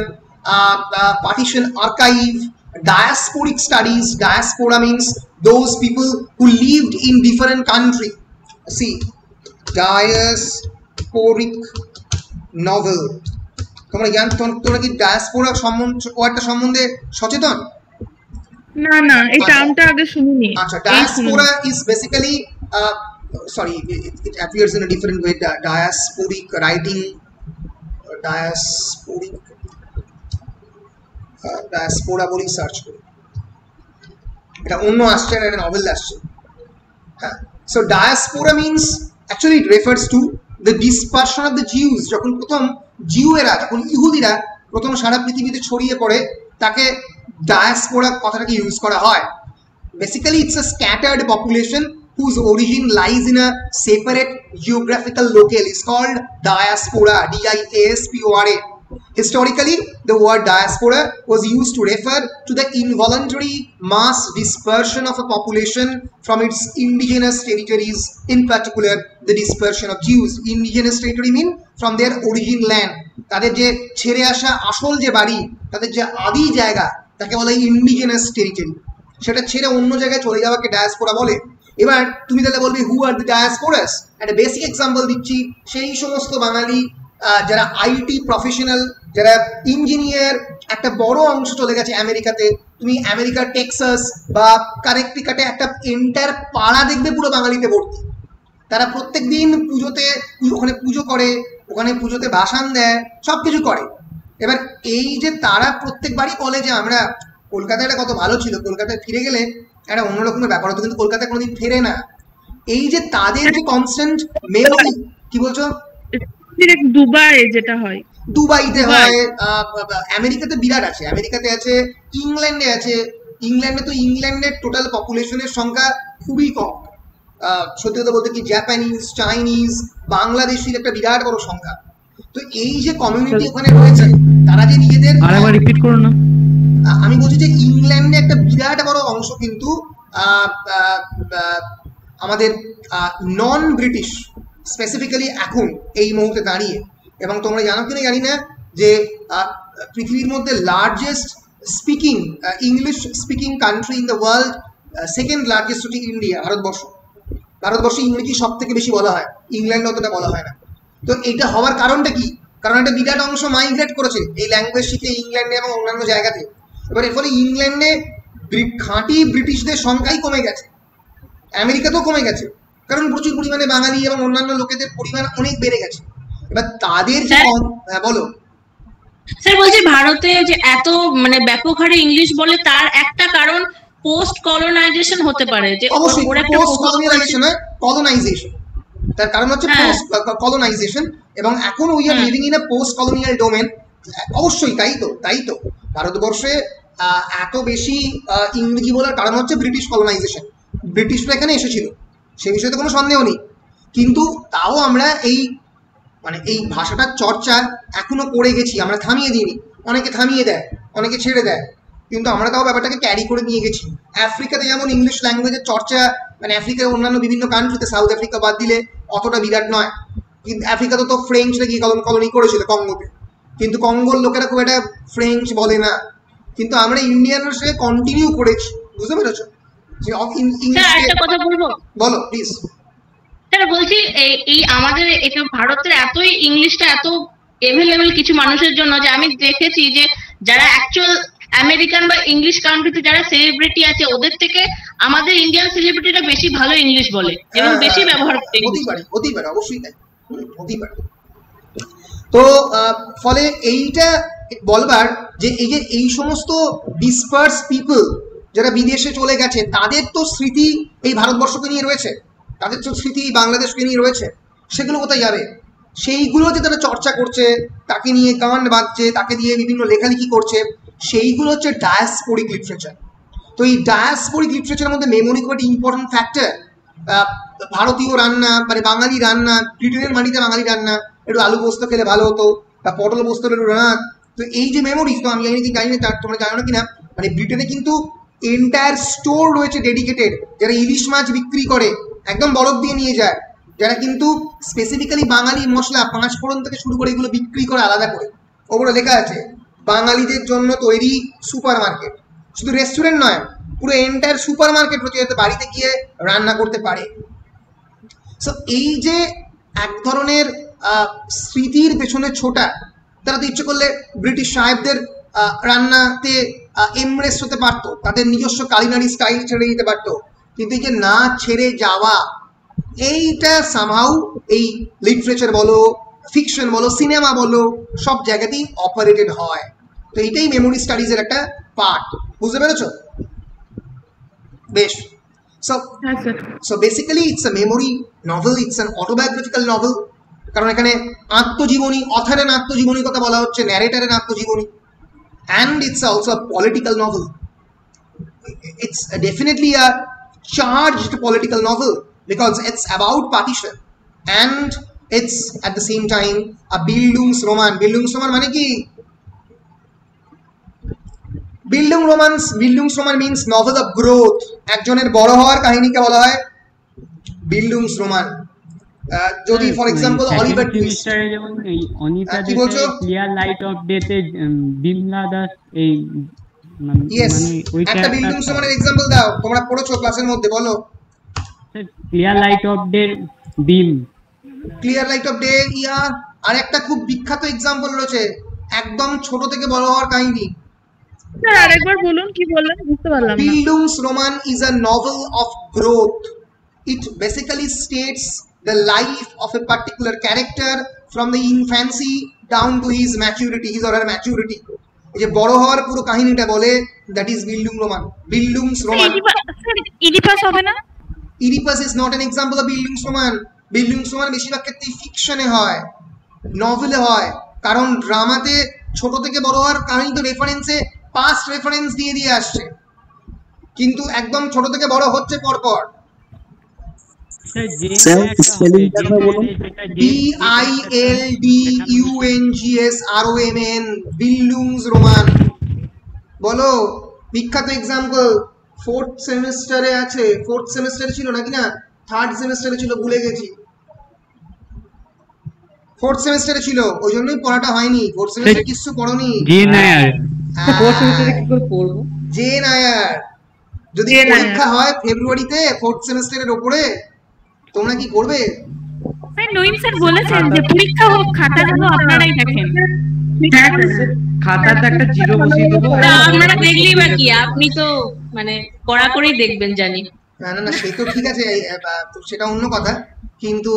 partition archive, diasporic studies. Diaspora means those people who lived in different country. See, diasporic novel. তোমরা কি ডায়াসপোরা সম্বন্ধে সচেতন? না এই টার্মটা আগে শুনিনি। আচ্ছা, diaspora is basically sorry, it appears in a different way. Diasporic writing, diaspora বলি সার্চ করি, এটা অন্য আসছে না, এটা নভেল আসছে। হ্যাঁ, so diaspora means actually it refers to the dispersion of the Jews. যখন প্রথম জিউয়েরা, যখন ইহুদিরা প্রথম সারা পৃথিবীতে ছড়িয়ে পড়ে, তাকে ডায়াসপোরা কথাটাকে ইউজ করা হয়। Basically it's a scattered population whose origin lies in a separate geographical locale is called diaspora, diaspora. Historically, the word diaspora was used to refer to the involuntary mass dispersion of a population from its indigenous territories, in particular the dispersion of Jews. Indigenous territory mean from their origin land. তাদের যে ছেড়ে আসা আসল যে বাড়ি, তাদের যে আদি জায়গা, তাকে বলে ইন্ডিজেনাস টেরিটরি। সেটা ছেড়ে অন্য জায়গায় চলে যাওয়াকে ডায়াসপোরা বলে। এবার তুমি তাহলে বলবে হু আর দ্য ডায়াসপোরাস? একটা বেসিক এক্সাম্পল দিচ্ছি, সেই সমস্ত বাঙালি যারা আইটি প্রফেশনাল, যারা ইঞ্জিনিয়ার, একটা বড় অংশ চলে গেছে আমেরিকাতে। তুমি আমেরিকার টেক্সাস বা কানেকটিকাটে একটা এন্টার পাড়া দেখবে পুরো বাঙালিতে ভর্তি। তারা প্রত্যেক দিন পুজোতে ওখানে পুজো করে, ওখানে পুজোতে ভাসান দেয়, সব কিছু করে। এবার এই যে তারা প্রত্যেকবারই বলে যে আমরা কলকাতাটা কত ভালো ছিল, কলকাতায় ফিরে গেলে একটা অন্যরকমের ব্যাপার হতো, কিন্তু কলকাতায় কোনোদিন ফেরে না। এই যে তাদের যে কনস্ট্যান্ট মেমোরি, কি বলছো? দুবাই যেটা হয়, দুবাইতে হয়, আমেরিকাতে বিরাট আছে, আমেরিকাতে আছে, ইংল্যান্ডে আছে। ইংল্যান্ডে তো ইংল্যান্ডের টোটাল পপুলেশনের সংখ্যা খুবই কম। সত্যি কথা বলতে কি জাপানিজ, চাইনিজ, বাংলাদেশির একটা বিরাট বড় সংখ্যা। তো এই যে কমিউনিটি ওখানে রয়েছে, তারা যে নিজেদের, আরেকবার রিপিট করো না। আমি বলছি যে ইংল্যান্ডে একটা বিরাট বড় অংশ কিন্তু আমাদের নন ব্রিটিশ, স্পেসিফিক্যালি এখন এই মুহূর্তে দাঁড়িয়ে। এবং তোমরা জানো কিনা জানি না যে পৃথিবীর মধ্যে largest speaking English speaking country in the world, second largest হচ্ছে ইন্ডিয়া, ভারতবর্ষ। ভারতবর্ষে ইংরেজি সব থেকে বেশি বলা হয়, ইংল্যান্ডে অতটা বলা হয় না। তো এটা হওয়ার কারণটা কি? কারণ একটা বিরাট অংশ মাইগ্রেট করেছে এই ল্যাঙ্গুয়েজ শিখে ইংল্যান্ডে এবং অন্যান্য জায়গাতে। এবার এর ফলে ইংল্যান্ডে খাঁটি ব্রিটিশদের সংখ্যাই কমে গেছে, আমেরিকাতেও কমে গেছে, কারণ প্রচুর পরিমাণে বাঙালি এবং অন্যান্য লোকেদের পরিমাণ অনেক বেড়ে গেছে। এবার তাদের যে বলো স্যার, বলছি ভারতে যে এত মানে ব্যাপক হারে ইংলিশ বলে, তার একটা কারণ পোস্ট কলোনাইজেশন হতে পারে। যে অবশ্যই পোস্ট কলোনিয়ালাইজেশন নয়, কলোনাইজেশন। তার কারণ হচ্ছে পোস্ট কলোনাইজেশন, এবং এখন we are living in a post colonial domain. অবশ্যই তাই তো ভারতবর্ষে এত বেশি ইংরেজি বলার কারণ হচ্ছে ব্রিটিশ কলোনাইজেশন। ব্রিটিশরা এখানে এসেছিল, সে বিষয়ে তো কোনো সন্দেহ নেই। কিন্তু তাও আমরা এই ভাষাটার চর্চা এখনো করে গেছি, আমরা থামিয়ে দিইনি। অনেকে থামিয়ে দেয়, অনেকে ছেড়ে দেয়, কিন্তু আমরা তাও ব্যাপারটাকে ক্যারি করে নিয়ে গেছি। আফ্রিকাতে যেমন ইংলিশ ল্যাঙ্গুয়েজের চর্চা, মানে আফ্রিকার অন্যান্য বিভিন্ন কান্ট্রিতে, সাউথ আফ্রিকা বাদ দিলে অতটা বিরাট নয়, কিন্তু আফ্রিকাতে তো ফ্রেঞ্চরা গিয়ে কলোনি করেছিল কঙ্গোতে, কিন্তু কঙ্গোর লোকেরা খুব একটা ফ্রেঞ্চ বলে না। কিন্তু আমরা ইন্ডিয়ানরা সে কন্টিনিউ করেছি, বুঝতে পেরেছো? একটা কথা বলবো, বলো প্লিজ। স্যার বলছি এই আমাদের এটা ভারতের এতই ইংলিশটা এত এভেলেবেল কিছু মানুষের জন্য, যে আমি দেখেছি যে যারা অ্যাকচুয়াল আমেরিকান বা ইংলিশ কান্ট্রিতে যারা সেলিব্রিটি আছে, ওদের থেকে আমাদের ইন্ডিয়ান সেলিব্রিটিরা বেশি ভালো ইংলিশ বলে এবং বেশি ব্যবহার করে। হতেই পারে, অবশ্যই তাই, হতেই পারে। তো ফলে এইটা বলবার যে এই সমস্ত ডিসপার্স পিপল যারা বিদেশে চলে গেছে, তাদের তো স্মৃতি এই ভারতবর্ষকে নিয়ে রয়েছে, তাদের তো স্মৃতি বাংলাদেশকে নিয়ে রয়েছে। সেগুলো কোথায় যাবে? সেইগুলো যে তারা চর্চা করছে, তাকে নিয়ে গান বাজছে, তাকে দিয়ে বিভিন্ন লেখালেখি করছে, সেইগুলো হচ্ছে ডায়াসপোরিক লিটারেচার। তো এই ডায়াসপোরিক লিটারেচারের মধ্যে মেমোরি খুব একটা ইম্পর্টেন্ট ফ্যাক্টর। ভারতীয় রান্না, মানে বাঙালি রান্না, ব্রিটেনের মাটিতে বাঙালি রান্না, একটু আলু পোস্ত খেলে ভালো হতো, বা পটল পোস্ত একটু তো এই যে মেমোরিজ, তো আমি জানি না তোমরা জানো না কিনা, মানে ব্রিটেনে কিন্তু এন্টায়ার স্টোর রয়েছে ডেডিকেটেড, যারা ইলিশ মাছ বিক্রি করে, একদম বরফ দিয়ে নিয়ে যায়, যারা কিন্তু স্পেসিফিক্যালি বাঙালি মশলা 5 ফোড়ন থেকে শুরু করে এগুলো বিক্রি করে আলাদা করে। ওপরে লেখা আছে বাঙালিদের জন্য তৈরি সুপার মার্কেট। শুধু রেস্টুরেন্ট নয়, পুরো এন্টায়ার সুপার মার্কেট রয়েছে, যাতে বাড়িতে গিয়ে রান্না করতে পারে। সো এই যে এক ধরনের স্মৃতির পেছনে ছোটা, তারা তো ইচ্ছে করলে ব্রিটিশ সাহেবদের রান্নাতে এমব্রেস হতে পারতো, তাদের নিজস্ব কালিনারি স্টাইল ছেড়ে দিতে পারতো, কিন্তু এই যে না ছেড়ে যাওয়া, এইটা সামহাউ এই লিটারেচার বলো, ফিকশন বলো, সিনেমা বলো, সব জায়গাতেই অপারেটেড হয়। তো এইটাই মেমোরি স্টাডিজের একটা পার্ট, বুঝতে পেরেছো? বেশ। So basically it's a memory novel, it's an autobiographical novel, কারণ এখানে আত্মজীবনী, অথারের আত্মজীবনীর কথা বলা হচ্ছে, ন্যারেটারের আত্মজীবনী, and it's also a political novel. It's definitely a charged political novel because it's about partition and it's at the same time a Bildungsroman. Bildungsroman মানে কি? Bildungsroman means novel of growth. একজনের বড় হওয়ার কাহিনীকে বলা হয় Bildungsroman. যদি for example Oliver twist, যেমন এই অনিতা কি বলছো? ক্লিয়ার লাইট অফ ডেতে বিমলা দাস এই ইয়েস, একটা Bildungsroman এর एग्जांपल দাও, তোমরা পড়েছো ক্লাসের মধ্যে, বলো। Clear light of day beam, clear light of day, yeah. আর একটা খুব বিখ্যাত एग्जांपल রয়েছে, একদম ছোট থেকে বড় হওয়ার কাহিনী। স্যার আরেকবার বলুন, কি বললেন বুঝতে পারলাম না। Bildungsroman is a novel of growth. It basically states the life of a particular character from the infancy down to his maturity, his or her maturity. এই যে বড় হওয়ার পুরো কাহিনীটা বলে, that is Bildungsroman. Bildungsroman. Oedipus হবে না? Oedipus is not an example of Bildungsroman. Bildungsroman বেশিরভাগ ক্ষেত্রে ফিকশনে হয়, নভেলে হয়, কারণ ড্রামাতে ছোট থেকে বড় হওয়ার কাহিনী তো রেফারেন্সে পাস্ট রেফারেন্স দিয়ে আসছে, কিন্তু একদম ছোট থেকে বড় হচ্ছে পরপর। Bildungsroman, Bildungsroman বলো, বিখ্যাত এক্সাম্পল। 4th সেমিস্টারে আছে, 4th সেমিস্টারে ছিল নাকি না, 3rd সেমিস্টারে ছিল, ভুলে গেছি। 4th সেমিস্টারে ছিল, ওই জন্যই পড়াটা হয়নি। 4th সেমিস্টারে কিছু পড়োনি? জি না यार, 4th সেমিস্টারে কি করে পড়বো? জি না यार, যদি পরীক্ষা হয় ফেব্রুয়ারিতে 4th সেমিস্টারের উপরে, তোমরা কি করবে? স্যার নঈম স্যার বলেছেন যে পরীক্ষা হোক, খাতা যেন আপনারাই দেখেন। খাতাতে একটা জিরো বসিয়ে দেবো। আপনারা দেখলেই বা কি, আপনি তো মানে কড়া করেই দেখবেন জানি। না না না, সে তো ঠিক আছে, সেটা অন্য কথা, কিন্তু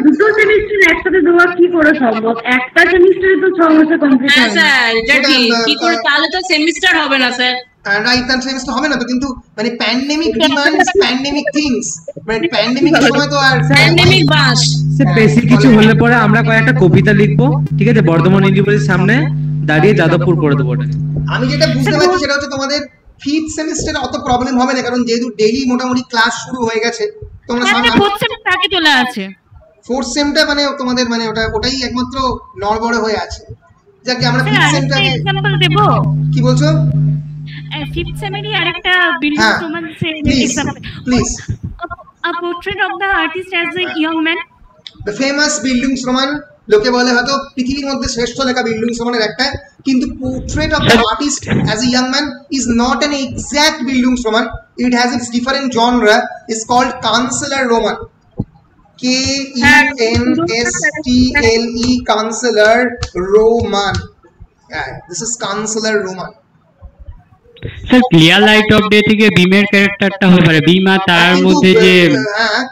দুটো সেমিস্টার একসাথে দেওয়া কি করে সম্ভব? একটা সেমিস্টারে তো 6 মাসে কমপ্লিট হয়। স্যার এটা কি করে, তাহলে তো সেমিস্টার হবে না স্যার। রাইট, তার সেমিস্টার হবে না তো, কিন্তু মানে প্যান্ডেমিক ডিমান্ডস প্যান্ডেমিক থিংস, মানে প্যান্ডেমিকের সময় তো আর প্যান্ডেমিক বাস। সে বেশি কিছু হলে পরে আমরা কয়েকটা কবিতা লিখবো, ঠিক আছে, বর্ধমান ইউনিভার্সিটির সামনে দাঁড়িয়ে যাদবপুর করে দেবো। আমি যেটা বুঝতে পারছি সেটা হচ্ছে তোমাদের 5th সেমিস্টারে অত প্রবলেম হবে না, কারণ যেহেতু ডেইলি মোটামুটি ক্লাস শুরু হয়ে গেছে। তোমরা 4th সেমিস্টার আগে চলে আছে। 4th সেমটা মানে তোমাদের মানে ওটাই একমাত্র নড়বড়ে হয়ে আছে। যাকে আমরা 5th সেমটাকে एग्जांपल দেব। কি বলছো? 5th সেমেরই আরেকটা Bildungsroman example please. A portrait of the artist as a young man. The famous Bildungsroman, লোকে বলে হয়তো পৃথিবীর মধ্যে শ্রেষ্ঠ লেখা Bildungsromaনের একটা, কিন্তু Portrait of the Artist as a Young Man is not an exact Bildungsroman. It has its different genre. It's called Kanzler Roman. K-E-N-S-T-L-E, Kanzler Roman. Yeah, this is Kanzler Roman. Sir clear light of day থেকে বিমের ক্যারেক্টারটা হতে পারে, বিম আর তার মধ্যে যে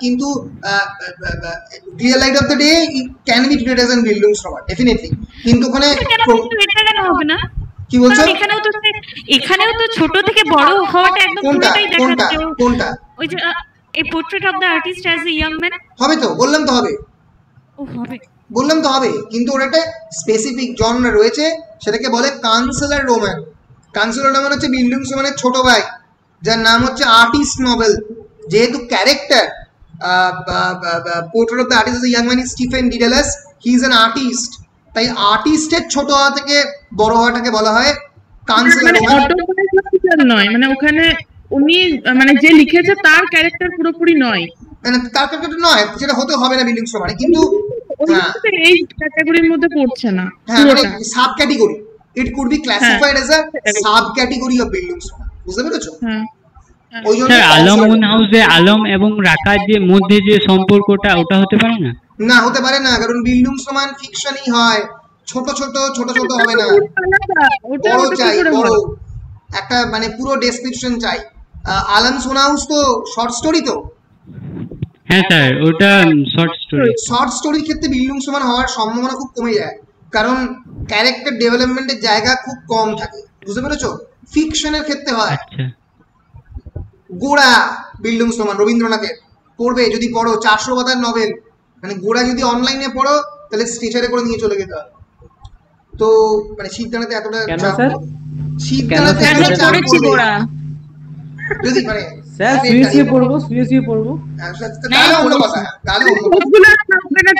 কিন্তু clear light of the day can be treated as an Bildungsroman definitely, কিন্তু ওখানে এটা কেন হবে না? কি বলছো? এখানেও তো ছোট থেকে বড় হওয়াটা একদম পুরোটাই দেখাচ্ছে। কোনটা? ওই যে এই portrait of the artist as a young man হবে তো, বললাম তো হবে, হবে কিন্তু ওর একটা স্পেসিফিক জনরা রয়েছে, সেটাকে বলে কানসেলার রোমান। কানসেলার রোমান হচ্ছে Bildungsromaনের ছোট ভাই, যার নাম হচ্ছে আর্টিস্ট নভেল। যেহেতু character portrait of the artist as a young man is Stephen Dedalus, he is an artist, তাই আর্টিস্টের ছোট হওয়া থেকে বড় হওয়াটাকে বলা হয় কানসেলার। মানে অটোবায়োগ্রাফিক্যাল নয়, মানে ওখানে উনি মানে যে লিখেছে তার ক্যারেক্টার পুরোপুরি নয়, মানে তার ক্যারেক্টার নয়, সেটা হতে হবে না বিল্ডিংস রোমানে, কিন্তু এই ক্যাটাগরির মধ্যে পড়ছে না। হ্যাঁ মানে sub category, it could be classified as a sub category of buildings Roman, বুঝতে পেরেছো? ওই জন্য স্যার আলম হাউসে আলম এবং রাকার যে মধ্যে যে সম্পর্কটা ওটা হতে পারে না? না, হতে পারে না, কারণ বিল্ডিংস রোমান ফিকশনই হয়, ছোট ছোট হবে না, বড় চাই, বড় একটা মানে পুরো ডেসক্রিপশন চাই। আলম সোনাউস তো শর্ট স্টোরি তো। হ্যাঁ স্যার, ওটা শর্ট স্টোরি। শর্ট স্টোরির ক্ষেত্রে বিল্ডিংস রোমান হওয়ার সম্ভাবনা খুব কমে যায়, কারণ ক্যারেক্টার ডেভেলপমেন্টের জায়গা খুব কম থাকে, বুঝতে পেরেছো? ফিকশনের ক্ষেত্রে হয়। আচ্ছা, গোড়া বিল্ডিংস রোমান রবীন্দ্রনাথের পড়বে, যদি পড়ো 400 পাতার নভেল, মানে গোড়া যদি অনলাইনে পড়ো তাহলে স্টেশনে করে নিয়ে চলে যেতে হবে। তো মানে শীতদানাতে এতটা শীতদানাতে এতটা চাপ পড়বে যদি মানে স্যার শুয়ে পড়বো তাহলে অন্য কথা,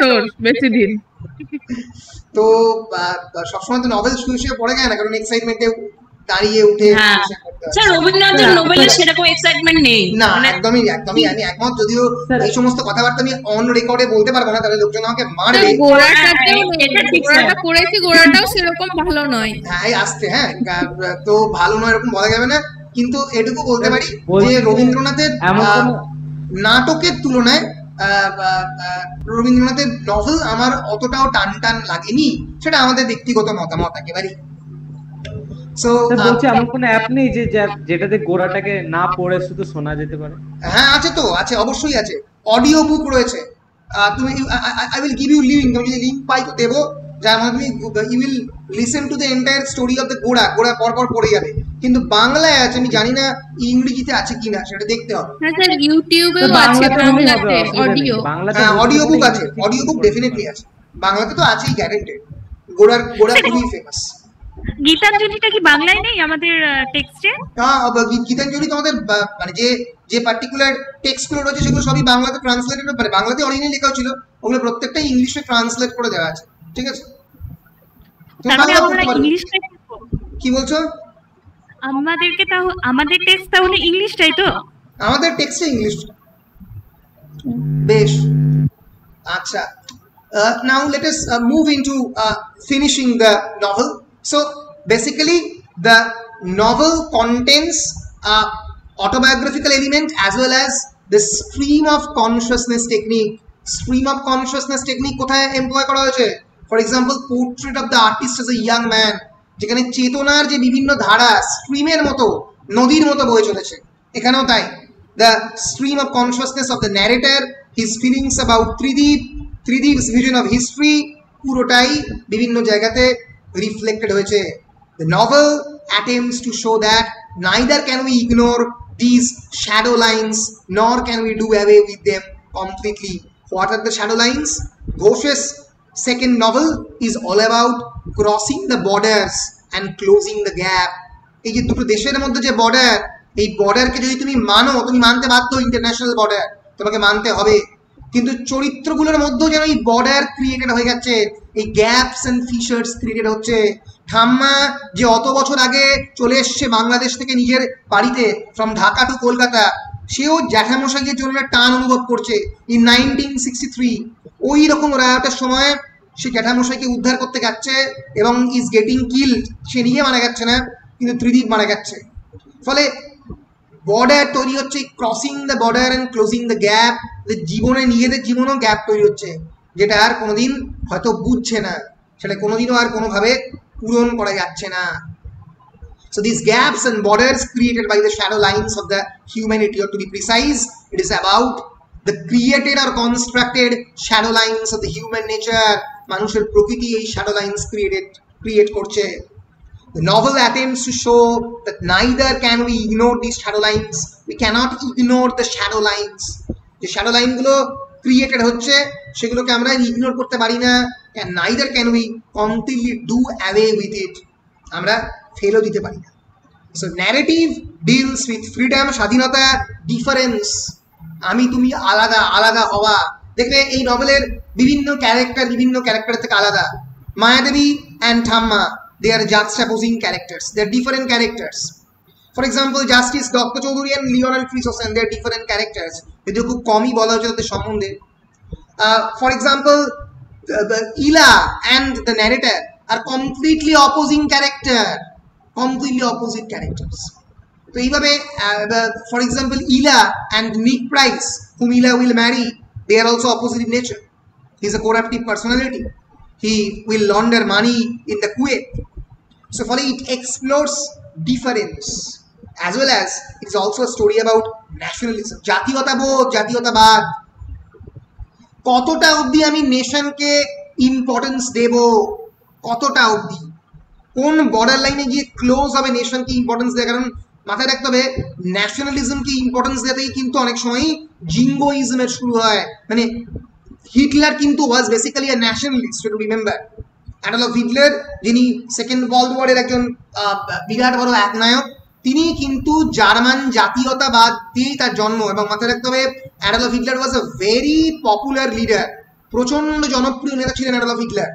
তোর বেশি দিন। তো সবসময় তো নভেল শুয়ে পড়ে যায় না, কারণ এক্সাইটমেন্টে দাঁড়িয়ে উঠে স্যার রবীন্দ্রনাথের নোবেলে সেরকম এক্সাইটমেন্ট নেই না, একদমই আমি একমত। যদিও এই সমস্ত কথাবার্তা আমি অন রেকর্ডে বলতে পারবো না, তাহলে লোকজন আমাকে মারবে। গোড়াটাও সেরকম ভালো নয়। হ্যাঁ আসতে, হ্যাঁ তো ভালো নয় এরকম বলা যাবে না, কিন্তু এটুকু বলতে পারি যে রবীন্দ্রনাথের নাটকের তুলনায় রবীন্দ্রনাথের নভেল আমার অতটাও টান লাগেনি, সেটা আমাদের ব্যক্তিগত মতামত একেবারেই। সো বলছি আমার কোনো অ্যাপ নেই যে যেটাতে গোড়াটাকে না পড়ে শুধু শোনা যেতে পারে? হ্যাঁ আছে তো, আছে, অবশ্যই আছে, অডিও বুক রয়েছে। তুমি I will give you link, আমি যদি লিংক পাই তো দেবো, যার মধ্যে তুমি you will listen to the entire story of the গোড়া পর পড়ে যাবে। কিন্তু বাংলায় আছে, আমি জানি না ইংরেজিতে আছে কিনা, সেটা দেখতে হবে। হ্যাঁ স্যার, ইউটিউবেও আছে বাংলাতে অডিও। হ্যাঁ অডিও বুক আছে, অডিও বুক ডেফিনেটলি আছে, বাংলাতে তো আছেই গ্যারান্টেড। গোড়া খুবই ফেমাস। গীতাঞ্জলিটা কি বাংলায় নেই আমাদের টেক্সটে? হ্যাঁ গীতাঞ্জলি তোমাদের মানে যে পার্টিকুলার টেক্সটগুলো রয়েছে সেগুলো সবই বাংলাতে ট্রান্সলেটেড, মানে বাংলাতে অরিজিনালি লেখা ছিল, ওগুলো প্রত্যেকটাই ইংলিশে ট্রান্সলেট করে দেওয়া আছে, ঠিক আছে? কি বলছো? আমাদেরকে আমাদের টেক্সট তাহলে ইংলিশটাই তো? আমাদের টেক্সটে ইংলিশ। বেশ, আচ্ছা, now let us move into finishing the novel. So basically the novel contains autobiographical element as well as the stream of consciousness technique. Stream of consciousness technique কোথায় এমপ্লয় করা হয়েছে? For example portrait of the artist as a young man, যেখানে চেতনার যে বিভিন্ন ধারা স্ট্রিমের মতো, নদীর মতো বয়ে চলেছে, এখানেও তাই। The stream of consciousness of the narrator, his feelings about Tridib's vision of history, পুরোটাই বিভিন্ন জায়গাতে রিফ্লেক্টেড হয়েছে। The novel attempts to show that neither can we ignore these shadow lines nor can we do away with them completely. What are the shadow lines? Ghosh's second novel is all about crossing the borders and closing the gap. এই যে দুটো দেশের মধ্যে যে border, এই বর্ডারকে যদি তুমি মানো, তুমি মানতে বাধ্য, ইন্টারন্যাশনাল বর্ডার তোমাকে মানতে হবে, কিন্তু চরিত্রগুলোর মধ্যেও যেন এই বর্ডার ক্রিয়েটেড হয়ে যাচ্ছে, এই গ্যাপস এন্ড ফিচার্স ক্রিয়েটেড হচ্ছে। ঠাম্মা যে অত বছর আগে চলে এসছে বাংলাদেশ থেকে নিজের বাড়িতে, ফ্রম ঢাকা টু কলকাতা, সেও জ্যাঠামশাইয়ের জন্য টান অনুভব করছে ইন 1963। ওই রকম রায়টের সময় সে জ্যাঠামশাইকে উদ্ধার করতে যাচ্ছে এবং ইজ গেটিং কিল্ড। সে নিজে মারা যাচ্ছে না, কিন্তু ত্রিদীপ মারা যাচ্ছে। ফলে বর্ডার তৈরি হচ্ছে, crossing the border and closing the gap. জীবনে, নিজেদের জীবনেও গ্যাপ তৈরি হচ্ছে, যেটা আর কোনোদিন হয়তো বুঝছে না, সেটা কোনোদিনও আর কোনোভাবে পূরণ করা যাচ্ছে না। So these gaps and borders created by the shadow lines of the humanity, or to be precise, it is about the created or constructed shadow lines of the human nature. মানুষের প্রকৃতি এই shadow lines create করছে। The novel attempts to show that neither can we ignore these shadow lines. We cannot ignore the shadow lines. যে shadow line গুলো created হচ্ছে সেগুলোকে আমরা ignore করতে পারি না, and neither can we completely do away with it. আমরা ফেলও দিতে পারি না। So narrative deals with freedom, স্বাধীনতা, ডিফারেন্স, আমি তুমি আলাদা, আলাদা হওয়া। দেখবে এই নভেলের বিভিন্ন ক্যারেক্টার থেকে আলাদা। Mayadevi and Thamma, they are juxtaposing characters. They are different characters. For example, Justice Dr. Chaudhary and Lionel Chrysostom, they are different characters. They do kami bola hoche taদের সম্বন্ধে. For example, the Ila and the narrator are completely opposing character, completely opposite characters. So এইভাবে for example, Ila and Nick Price, whom Ila will marry, they are also opposite in nature. He is a corruptive personality. He will launder money in the Kuwait. So for it explores difference, as well as it is also a story about nationalism. জাতীয়তাবোধ, জাতীয়তাবাদ, কতটা অবধি আমি নেশনকে importance দেব, কতটা অবধি, কোন border লাইনে গিয়ে close হবে নেশনকে ইম্পর্টেন্স দেয়। কারণ মাথায় রাখতে হবে ন্যাশনালিজমকে ইম্পর্টেন্স দেতেই কিন্তু অনেক সময়ই জিঙ্গোইজমের শুরু হয়। মানে হিটলার কিন্তু was basically a nationalist, to remember. Adolf Hitler, যিনি সেকেন্ড ওয়ার্ল্ড ওয়ারের একজন বিরাট বড় একনায়ক, তিনি কিন্তু জার্মান জাতীয়তাবাদ দিয়েই তার জন্ম। এবং মাথায় রাখতে হবে Adolf Hitler was a very popular leader, প্রচন্ড জনপ্রিয় নেতা ছিলেন অ্যাডলফ হিটলার,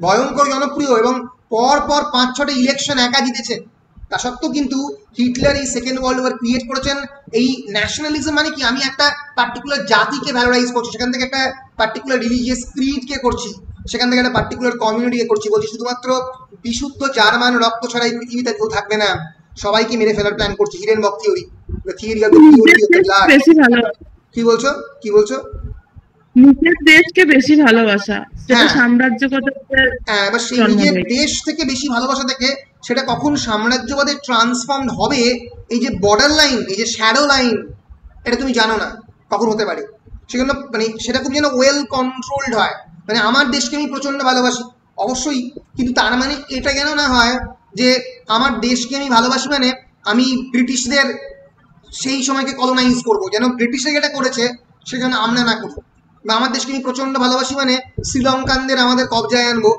ভয়ঙ্কর জনপ্রিয়, এবং পর 5-6টা ইলেকশন একা জিতেছেন। তা সত্ত্বেও কিন্তু হিটলার এই সেকেন্ড ওয়ার্ল্ড ওয়ার ক্রিয়েট করেছেন। এই ন্যাশনালিজম মানে কি, আমি একটা পার্টিকুলার জাতিকে ভ্যালোরাইজ করছি, সেখান থেকে একটা পার্টিকুলার রিলিজিয়াস ক্রিডকে করছি, সেখান থেকে একটা পার্টিকুলার কমিউনিটিকে করছি, বলছি শুধুমাত্র বিশুদ্ধ জার্মান রক্ত ছাড়া এই পৃথিবীতে কেউ থাকবে না, সবাইকে মেরে ফেলার প্ল্যান করছি। Hindenburg theory, theory of the purity of the blood. কি বলছো, কি বলছো? নিজের দেশকে বেশি ভালোবাসা, সেটা সাম্রাজ্যবাদের, হ্যাঁ, এবার সেই নিজের দেশ থেকে বেশি ভালোবাসা থেকে সেটা কখন সাম্রাজ্যবাদে ট্রান্সফর্ম হবে, এই যে বর্ডার লাইন, এই যে শ্যাডো লাইন, এটা তুমি জানো না কখন হতে পারে। সেজন্য মানে সেটা খুব যেন ওয়েল কন্ট্রোলড হয়। মানে আমার দেশকে আমি প্রচন্ড ভালোবাসি অবশ্যই, কিন্তু তার মানে এটা যেন না হয় যে আমার দেশকে আমি ভালোবাসি মানে আমি ব্রিটিশদের সেই সময়কে কলোনাইজ করবো, যেন ব্রিটিশরা যেটা করেছে সেজন্য আমরা না করি। বা আমার দেশকে আমি প্রচন্ড ভালোবাসি মানে শ্রীলঙ্কানদের আমাদের কবজায় আনবো,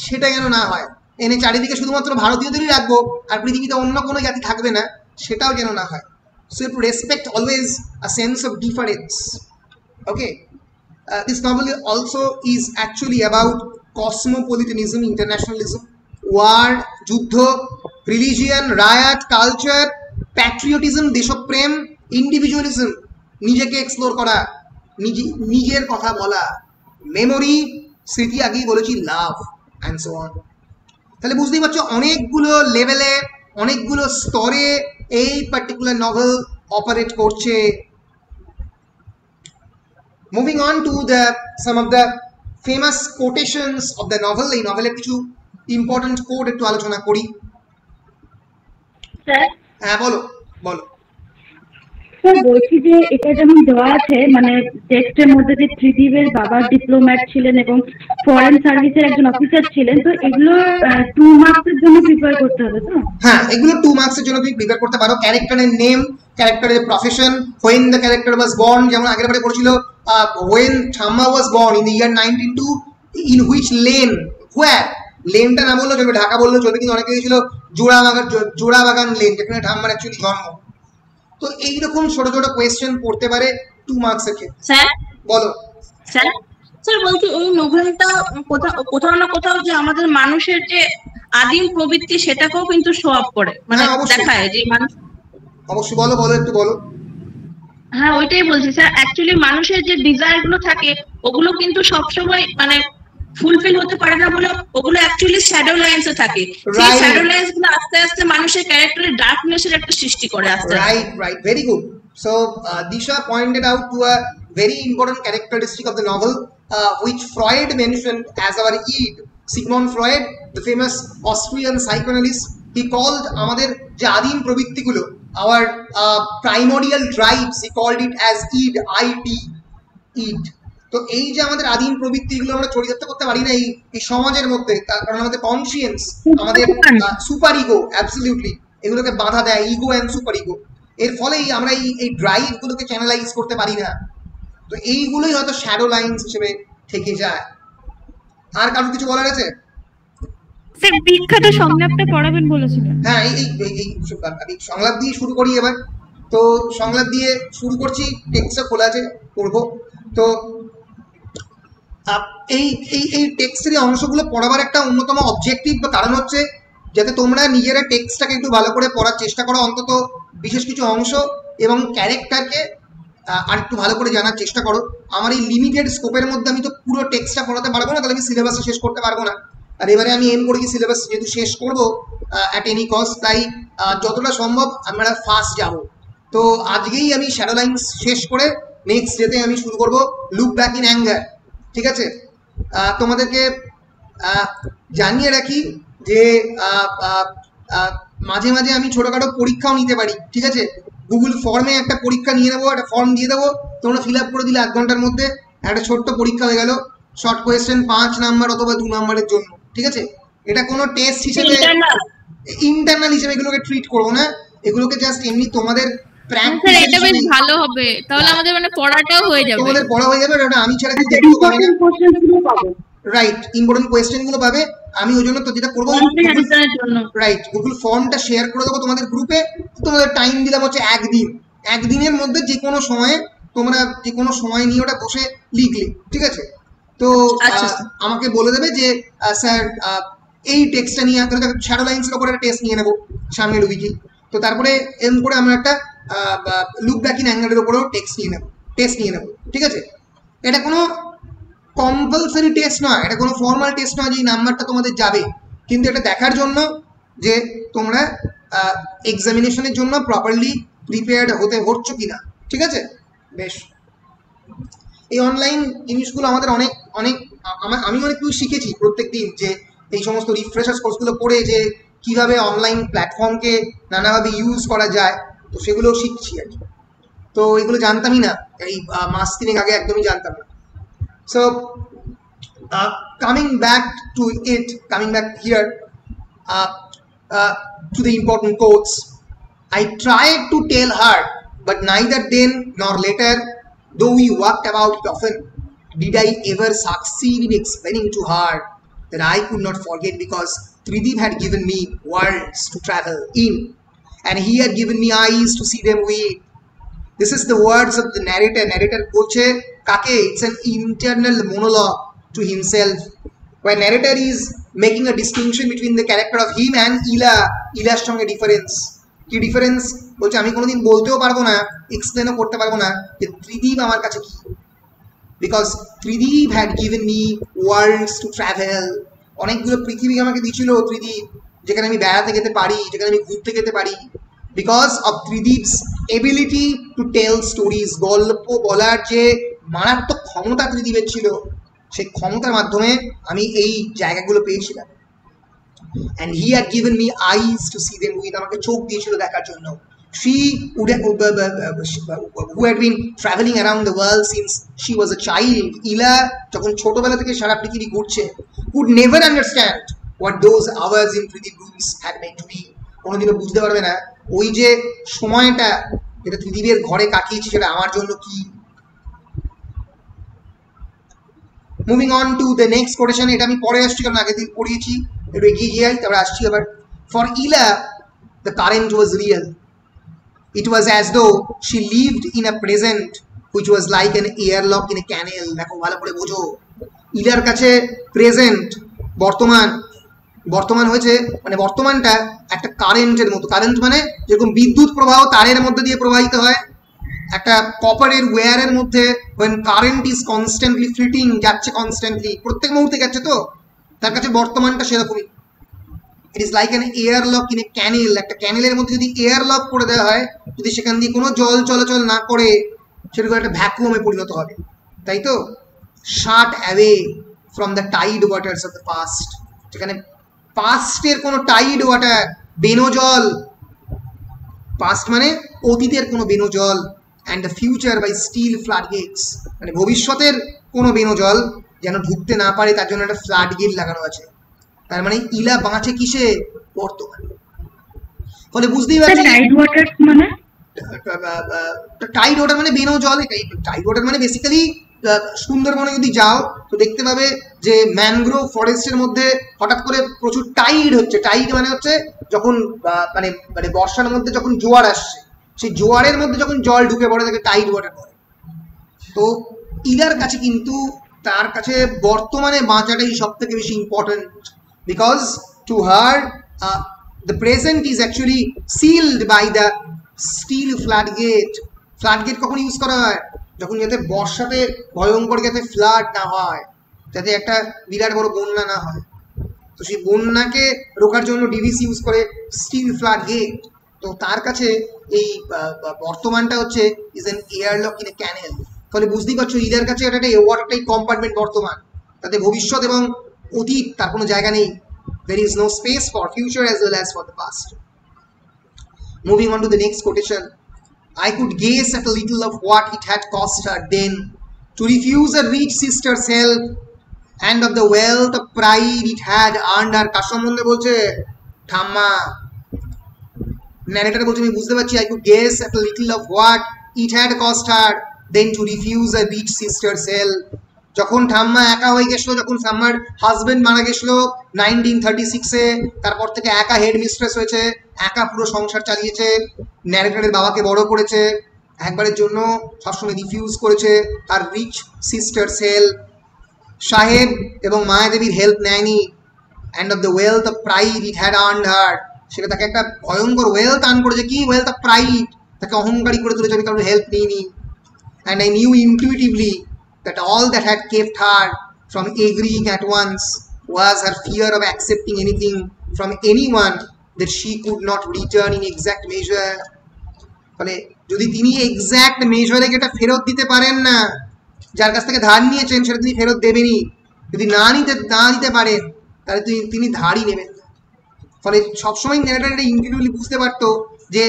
সেটা যেন না হয়। এনে চারিদিকে শুধুমাত্র ভারতীয়দেরই রাখবো আর পৃথিবীতে অন্য কোনো জাতি থাকবে না, সেটাও যেন না হয়। So to respect always a sense of difference. Okay, this novel also is actually about cosmopolitanism, internationalism, war, যুদ্ধ, রিলিজিয়ান, রায়াট, কালচার, প্যাট্রিয়টিজম, দেশপ্রেম, ইন্ডিভিজুয়ালিজম, নিজেকে এক্সপ্লোর করা, নিজের কথা বলা, মেমোরি, স্মৃতি, আগেই বলেছি, লাভ অ্যান্ড সো অন। তাহলে বুঝতেই পারছো অনেকগুলো লেভেলে, অনেকগুলো স্তরে এই পার্টিকুলার নভেল অপারেট করছে। Moving on to the some of the famous quotations of the novel. এই নভেলের কিছু ইম্পর্টেন্ট কোট একটু আলোচনা করি। হ্যাঁ, বলো বলো। স্যার বলছি যে এটা যেমন দেওয়া আছে, মানে টেক্সটের মধ্যে যে ত্রিদীপের বাবা ডিপ্লোম্যাট ছিলেন এবং ফরেন সার্ভিসের একজন অফিসার ছিলেন, তো এগুলো 2 মার্কসের জন্য প্রিপেয়ার করতে হবে তো? হ্যাঁ, এগুলো 2 মার্কসের জন্য তুমি প্রিপেয়ার করতে পারো। ক্যারেক্টারের নেম, ক্যারেক্টারের profession, when the character was born, যেমন আগের বারে পড়েছিল when Thamma was born in the year 1902, in which lane, where, লেনটা না বললেও চলবে, ঢাকা বললেও চলবে, কিন্তু অনেকে দিয়েছিল জোড়াবাগান লেন, যেখানে ঠাম্মার অ্যাকচুয়ালি জন্ম। তো এইরকম ছোট ছোট কোয়েশ্চেন পড়তে পারে 2 মার্কসের ক্ষেত্রে। স্যার বলো। স্যার বলছি এই নোভেলটা কোথাও না কোথাও যে আমাদের মানুষের যে আদিম প্রবৃত্তি সেটাকেও কিন্তু শো আপ করে, মানে দেখায় যে মানুষ। অবশ্যই, বলো বলো, একটু বলো। হ্যাঁ, ওইটাই বলছি স্যার। অ্যাকচুয়ালি মানুষের যে ডিজায়ার গুলো থাকে ওগুলো কিন্তু সবসময় মানে ফুলফিল হতে পারে না বলে ওগুলো অ্যাকচুয়ালি শ্যাডো লাইনসে থাকে। সেই শ্যাডো লাইনস গুলো আস্তে আস্তে মানুষের ক্যারেক্টারের ডার্কনেসের একটা সৃষ্টি করে আস্তে আস্তে। Right, very good. So Disha pointed out to a very important characteristic of the novel, which Freud mentioned as our id. Sigmund Freud, the famous Austrian psychoanalyst, he called আমাদের যে আদিম প্রবৃত্তিগুলো, our primordial drives, he called it as id, id. তো এই যে আমাদের আদিম প্রবৃত্তিগুলো আমরা চরিতার্থ করতে পারি না এই সমাজের মধ্যে, তার কারণ আমাদের কনসিয়েন্স, আমাদের সুপার ইগো, অ্যাবসলিউটলি এগুলোকে বাধা দেয়, ইগো অ্যান্ড সুপার ইগো। এর ফলেই আমরা এই ড্রাইভ গুলোকে চ্যানেলাইজ করতে পারি না। তো এইগুলোই হয়তো শ্যাডো লাইনস হিসেবে থেকে যায়। আর কারো কিছু বলার আছে? স্যার বিখ্যাত সংলাপটা পড়াবেন বলেছিলেন। হ্যাঁ, এই সংলাপ দিয়ে শুরু করি এবার। তো সংলাপ দিয়ে শুরু করছি, টেক্সটটা খোলা আছে, পড়বো। তো এই এই এই টেক্সটের অংশগুলো পড়াবার একটা অন্যতম অবজেক্টিভ বা কারণ হচ্ছে যাতে তোমরা নিজেরা টেক্সটটাকে একটু ভালো করে পড়ার চেষ্টা করো, অন্তত বিশেষ কিছু অংশ এবং ক্যারেক্টারকে আর একটু ভালো করে জানার চেষ্টা করো। আমার এই লিমিটেড স্কোপের মধ্যে আমি তো পুরো টেক্সটটা পড়াতে পারবো না, তাহলে আমি সিলেবাসটা শেষ করতে পারবো না। আর এবারে আমি এম করেছি সিলেবাস যেহেতু শেষ করবো অ্যাট এনি কস্ট, তাই যতটা সম্ভব আমরা ফাস্ট যাব। তো আজকেই আমি শ্যাডো লাইন্স শেষ করে নেক্সট ডেতে আমি শুরু করব লুক ব্যাক ইন অ্যাঙ্গার। ঠিক আছে, তোমাদেরকে জানিয়ে রাখি যে মাঝে মাঝে আমি ছোটোখাটো পরীক্ষাও নিতে পারি। ঠিক আছে, গুগল ফর্মে একটা পরীক্ষা নিয়ে নেবো, একটা ফর্ম দিয়ে দেবো, তোমরা ফিল আপ করে দিলে 1 ঘন্টার মধ্যে একটা ছোট্ট পরীক্ষা হয়ে গেল, শর্ট কোয়েশ্চেন 5 নাম্বার অথবা 2 নাম্বারের জন্য। ঠিক আছে, এটা কোনো টেস্ট হিসেবে ইন্টারনাল হিসেবে এগুলোকে ট্রিট করবো না, এগুলোকে জাস্ট এমনি তোমাদের প্র্যাকটিস। এটা বেশ ভালো হবে, তাহলে আমাদের মানে পড়াটাও হয়ে যাবে, তোমাদের পড়া হয়ে যাবে। এটা আমি ছাড়া কি দেখতে পাবে না, রাইট? ইম্পর্টেন্ট কোয়েশ্চেন গুলো পাবে। আমি ওই জন্য তো যেটা করবো, রাইট, গুগল ফর্মটা শেয়ার করে দেবো তোমাদের গ্রুপে। তোমাদের টাইম দিলাম হচ্ছে 1 দিন, 1 দিনের মধ্যে যে কোনো সময়ে তোমরা যে কোনো সময় নিয়ে ওটা বসে লিখলে। ঠিক আছে, তো আমাকে বলে দেবে যে স্যার এই টেক্সটটা নিয়ে শ্যাডো লাইন্সের উপর একটা টেস্ট নিয়ে নেবো সামনের উইকে। তো তারপরে এম করে আমরা একটা লুক ব্যাক ইন অ্যাঙ্গারের উপরেও টেস্ট নিয়ে নেবো। ঠিক আছে, এটা কোনো কম্পালসারি টেস্ট নয়, এটা কোনো ফর্মাল টেস্ট নয় যে এই নাম্বারটা তোমাদের যাবে, কিন্তু এটা দেখার জন্য যে তোমরা এক্সামিনেশনের জন্য প্রপারলি প্রিপেয়ার্ড হচ্ছো কিনা। ঠিক আছে, বেশ। এই অনলাইন জিনিসগুলো আমাদের অনেক অনেক আমি অনেক কিছু শিখেছি প্রত্যেক দিন, যে এই সমস্ত রিফ্রেশার্স কোর্সগুলো পড়ে যে কিভাবে অনলাইন প্ল্যাটফর্মকে নানাভাবে ইউজ করা যায়, তো সেগুলো শিখছি আর কি। তো এগুলো জানতামই না, এই মাস 3 আগে একদমই জানতাম না। So coming back here to the important quotes, I tried to tell her, but neither then nor later, though we walked about it often, did I ever succeed in explaining to her that I could not forget, because Tridib had given me worlds to travel in, and he had given me eyes to see them with. This is the words of the narrator. Narrator boche kake, it's an internal monologue to himself, where narrator is making a distinction between the character of him and Ila's সঙ্গে difference. কি difference বলছে, আমি কোনোদিন বলতেও পারবো না, এক্সপ্লেনও করতে পারবো না যে ত্রিদীপ আমার কাছে কি, because Tridib had given me worlds to travel. অনেকগুলো পৃথিবী আমাকে দিয়েছিল ত্রিদীপ, যেখানে আমি বেড়াতে যেতে পারি, যেখানে আমি ঘুরতে যেতে পারি। Because of Tridib's ability to tell stories, গল্প বলার যে মারাত্মক ক্ষমতা ত্রিদীপের ছিল, সেই ক্ষমতার মাধ্যমে আমি এই জায়গাগুলো পেয়েছিলাম। And he had given me eyes to see them with, আমাকে চোখ দিয়েছিল দেখার জন্য। She who had been traveling around the world since she was a child, ইলা যখন ছোটবেলা থেকে সারা পৃথিবী ঘুরছে, would never understand what those hours in Tridip rooms had meant to me. কোনোদিনও বুঝতে পারবে না ওই যে সময়টা যেটা ত্রিদীপের ঘরে কাটিয়েছি সেটা আমার জন্য কি। Moving on to the next quotation, এটা আমি পরে আসছি কারণ আগের দিন পড়িয়েছি, একটু এগিয়ে যাই, তারপরে আসছি আবার। ফর ইলা the current was real, it was as though she lived in a present which was like an airlock in a canal. দেখো ভালো করে বোঝো, ইলার কাছে প্রেজেন্ট বর্তমান হয়েছে, মানে বর্তমানটা একটা কারেন্টের মতো। কারেন্ট মানে যেরকম বিদ্যুৎ প্রবাহ তারের মধ্যে দিয়ে প্রবাহিত হয়, একটা কপারের ওয়্যারের মধ্যে when current is constantly fleeting, যাচ্ছে কনস্ট্যান্টলি, প্রত্যেক মুহূর্তে যাচ্ছে, তো তার কাছে বর্তমানটা সেরকমই। It is like an airlock in a canal. একটা ক্যানেলের মধ্যে যদি এয়ারলক করে দেওয়া হয়, যদি সেখান দিয়ে কোনো জল চলাচল না করে, সেরকম একটা ভ্যাকুয়ামে পরিণত হবে, তাই তো? Shut away from the tide waters of the past, যেখানে পাস্টের কোনো টাইড ওয়াটার, বেনজল, পাস্ট মানে অতীতের কোনো বেনজল, and the future by steel flood gates, মানে ভবিষ্যতের কোনো বেনজল যেন ঢুকতে না পারে তার জন্য একটা ফ্লাড গেট লাগানো আছে। তার মানে ইলা বাঁচে কিসে? বর্তমানে। ফলে বুঝতেই পারছি টাইড ওয়াটার মানে বেনজল। টাইড ওয়াটার মানে বেসিক্যালি সুন্দরবনে যদি যাও তো দেখতে পাবে যে ম্যানগ্রোভ ফরেস্টের মধ্যে হঠাৎ করে প্রচুর টাইড হচ্ছে। টাইড মানে হচ্ছে যখন মানে মানে বর্ষার মধ্যে যখন জোয়ার আসছে, সেই জোয়ারের মধ্যে যখন জল ঢুকে পড়ে তাকে টাইড ওয়াটার বলে। তো ইলার কাছে কিন্তু তার কাছে বর্তমানে বাঁচাটাই সব থেকে বেশি important, because to her the present is actually sealed by the steel floodgate. floodgate কখন ইউজ করা হয়? যখন যাতে বর্ষাতে ভয়ঙ্কর যাতে ফ্লাড না হয়, যাতে একটা বিরাট বড় বন্যা না হয়, তো সেই বন্যাকে রোখার জন্য ডিভিসি ইউজ করে স্টিল floodgate। তো তার কাছে এই বর্তমানটা হচ্ছে is an airlock in a canal. ফলে বুঝতেই পারছো এদের কাছে এটা একটা ওয়াটারটাইট কম্পার্টমেন্ট বর্তমান, তাতে ভবিষ্যৎ এবং অতীত তার কোনো জায়গা নেই। There is no space for future as well as for the past. Moving on to the next quotation. I could gaze at a little of what it had cost her then to refuse a rich sister's help and of the wealth of pride it had earned her. কার সম্বন্ধে বলছে? ঠাম্মা। Narrator বলছে আমি বুঝতে পারছি I could gaze at a little of what it had cost her then to refuse a rich sister's help. যখন ঠাম্মা একা হয়ে গেছিল, যখন ঠাম্মার হাজবেন্ড মারা গেছিল 1936-এ, তারপর থেকে একা হেড মিস্ট্রেস হয়েছে, একা পুরো সংসার চালিয়েছে, ন্যারেটরের বাবাকে বড় করেছে, একবারের জন্য সবসময় রিফিউজ করেছে তার রিচ সিস্টার্স হেল্প, সাহেব এবং মায়াদেবীর হেল্প নেয়নি, and of the wealth of pride it had earned her, সেটা তাকে একটা ভয়ঙ্কর ওয়েলথ আর্ন করেছে। কি ওয়েলথ অফ প্রাইড? তাকে অহংকারী করে তুলেছে, আমি কারোর হেল্প নিইনি। And I knew intuitively that all that had kept her from agreeing at once was her fear of accepting anything from anyone that she could not return in exact measure. ফলে যদি তিনি exact মেজারে যেটা ফেরত দিতে পারেন না, যার কাছ থেকে ধার নিয়েছেন সেটা তিনি ফেরত দেবেনই, যদি না দিতে পারেন তাহলে তিনি ধারই নেবেন না। ফলে সবসময় ন্যারেটর এটা ইনটিউটিভলি বুঝতে পারতো যে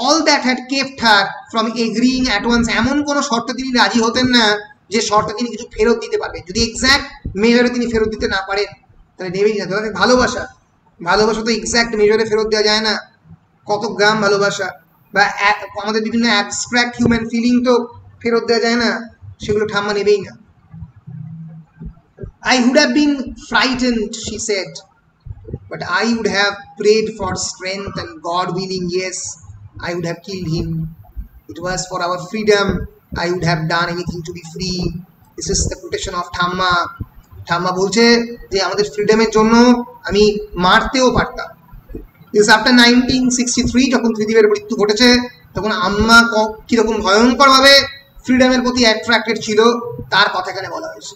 all that had kept her from agreeing at once, এমন কোনো শর্ত তিনি রাজি হতেন না যে শর্ত তিনি কিছু ফেরত দিতে পারবেন। যদি এক্সাক্ট মেজারে তিনি ফেরত দিতে না পারেন তাহলে নেবেই না। ধরেন ভালোবাসা তো এক্সাক্ট মেজারে ফেরত দেওয়া যায় না, কত গ্রাম ভালোবাসা বা আমাদের বিভিন্ন অ্যাবস্ট্রাক্ট হিউম্যান ফিলিং তো ফেরত দেওয়া যায় না, সেগুলো ঠাম্মা নেবেই না। I would have been frightened, she said, but I would have prayed for strength and God willing, yes, I would have killed him. It was for our freedom. I would have done anything to be free. This is the quotation of ঠাম্মা। ঠাম্মা বলছে যে আমাদের ফ্রিডমের জন্য আমি মারতেও পারতাম। This after 1963, যখন ত্রিদীপের মৃত্যু ঘটেছে, তখন আম্মা কিরকম ভয়ঙ্করভাবে ফ্রিডমের প্রতি অ্যাট্রাক্টেড ছিল তার কথা এখানে বলা হয়েছে।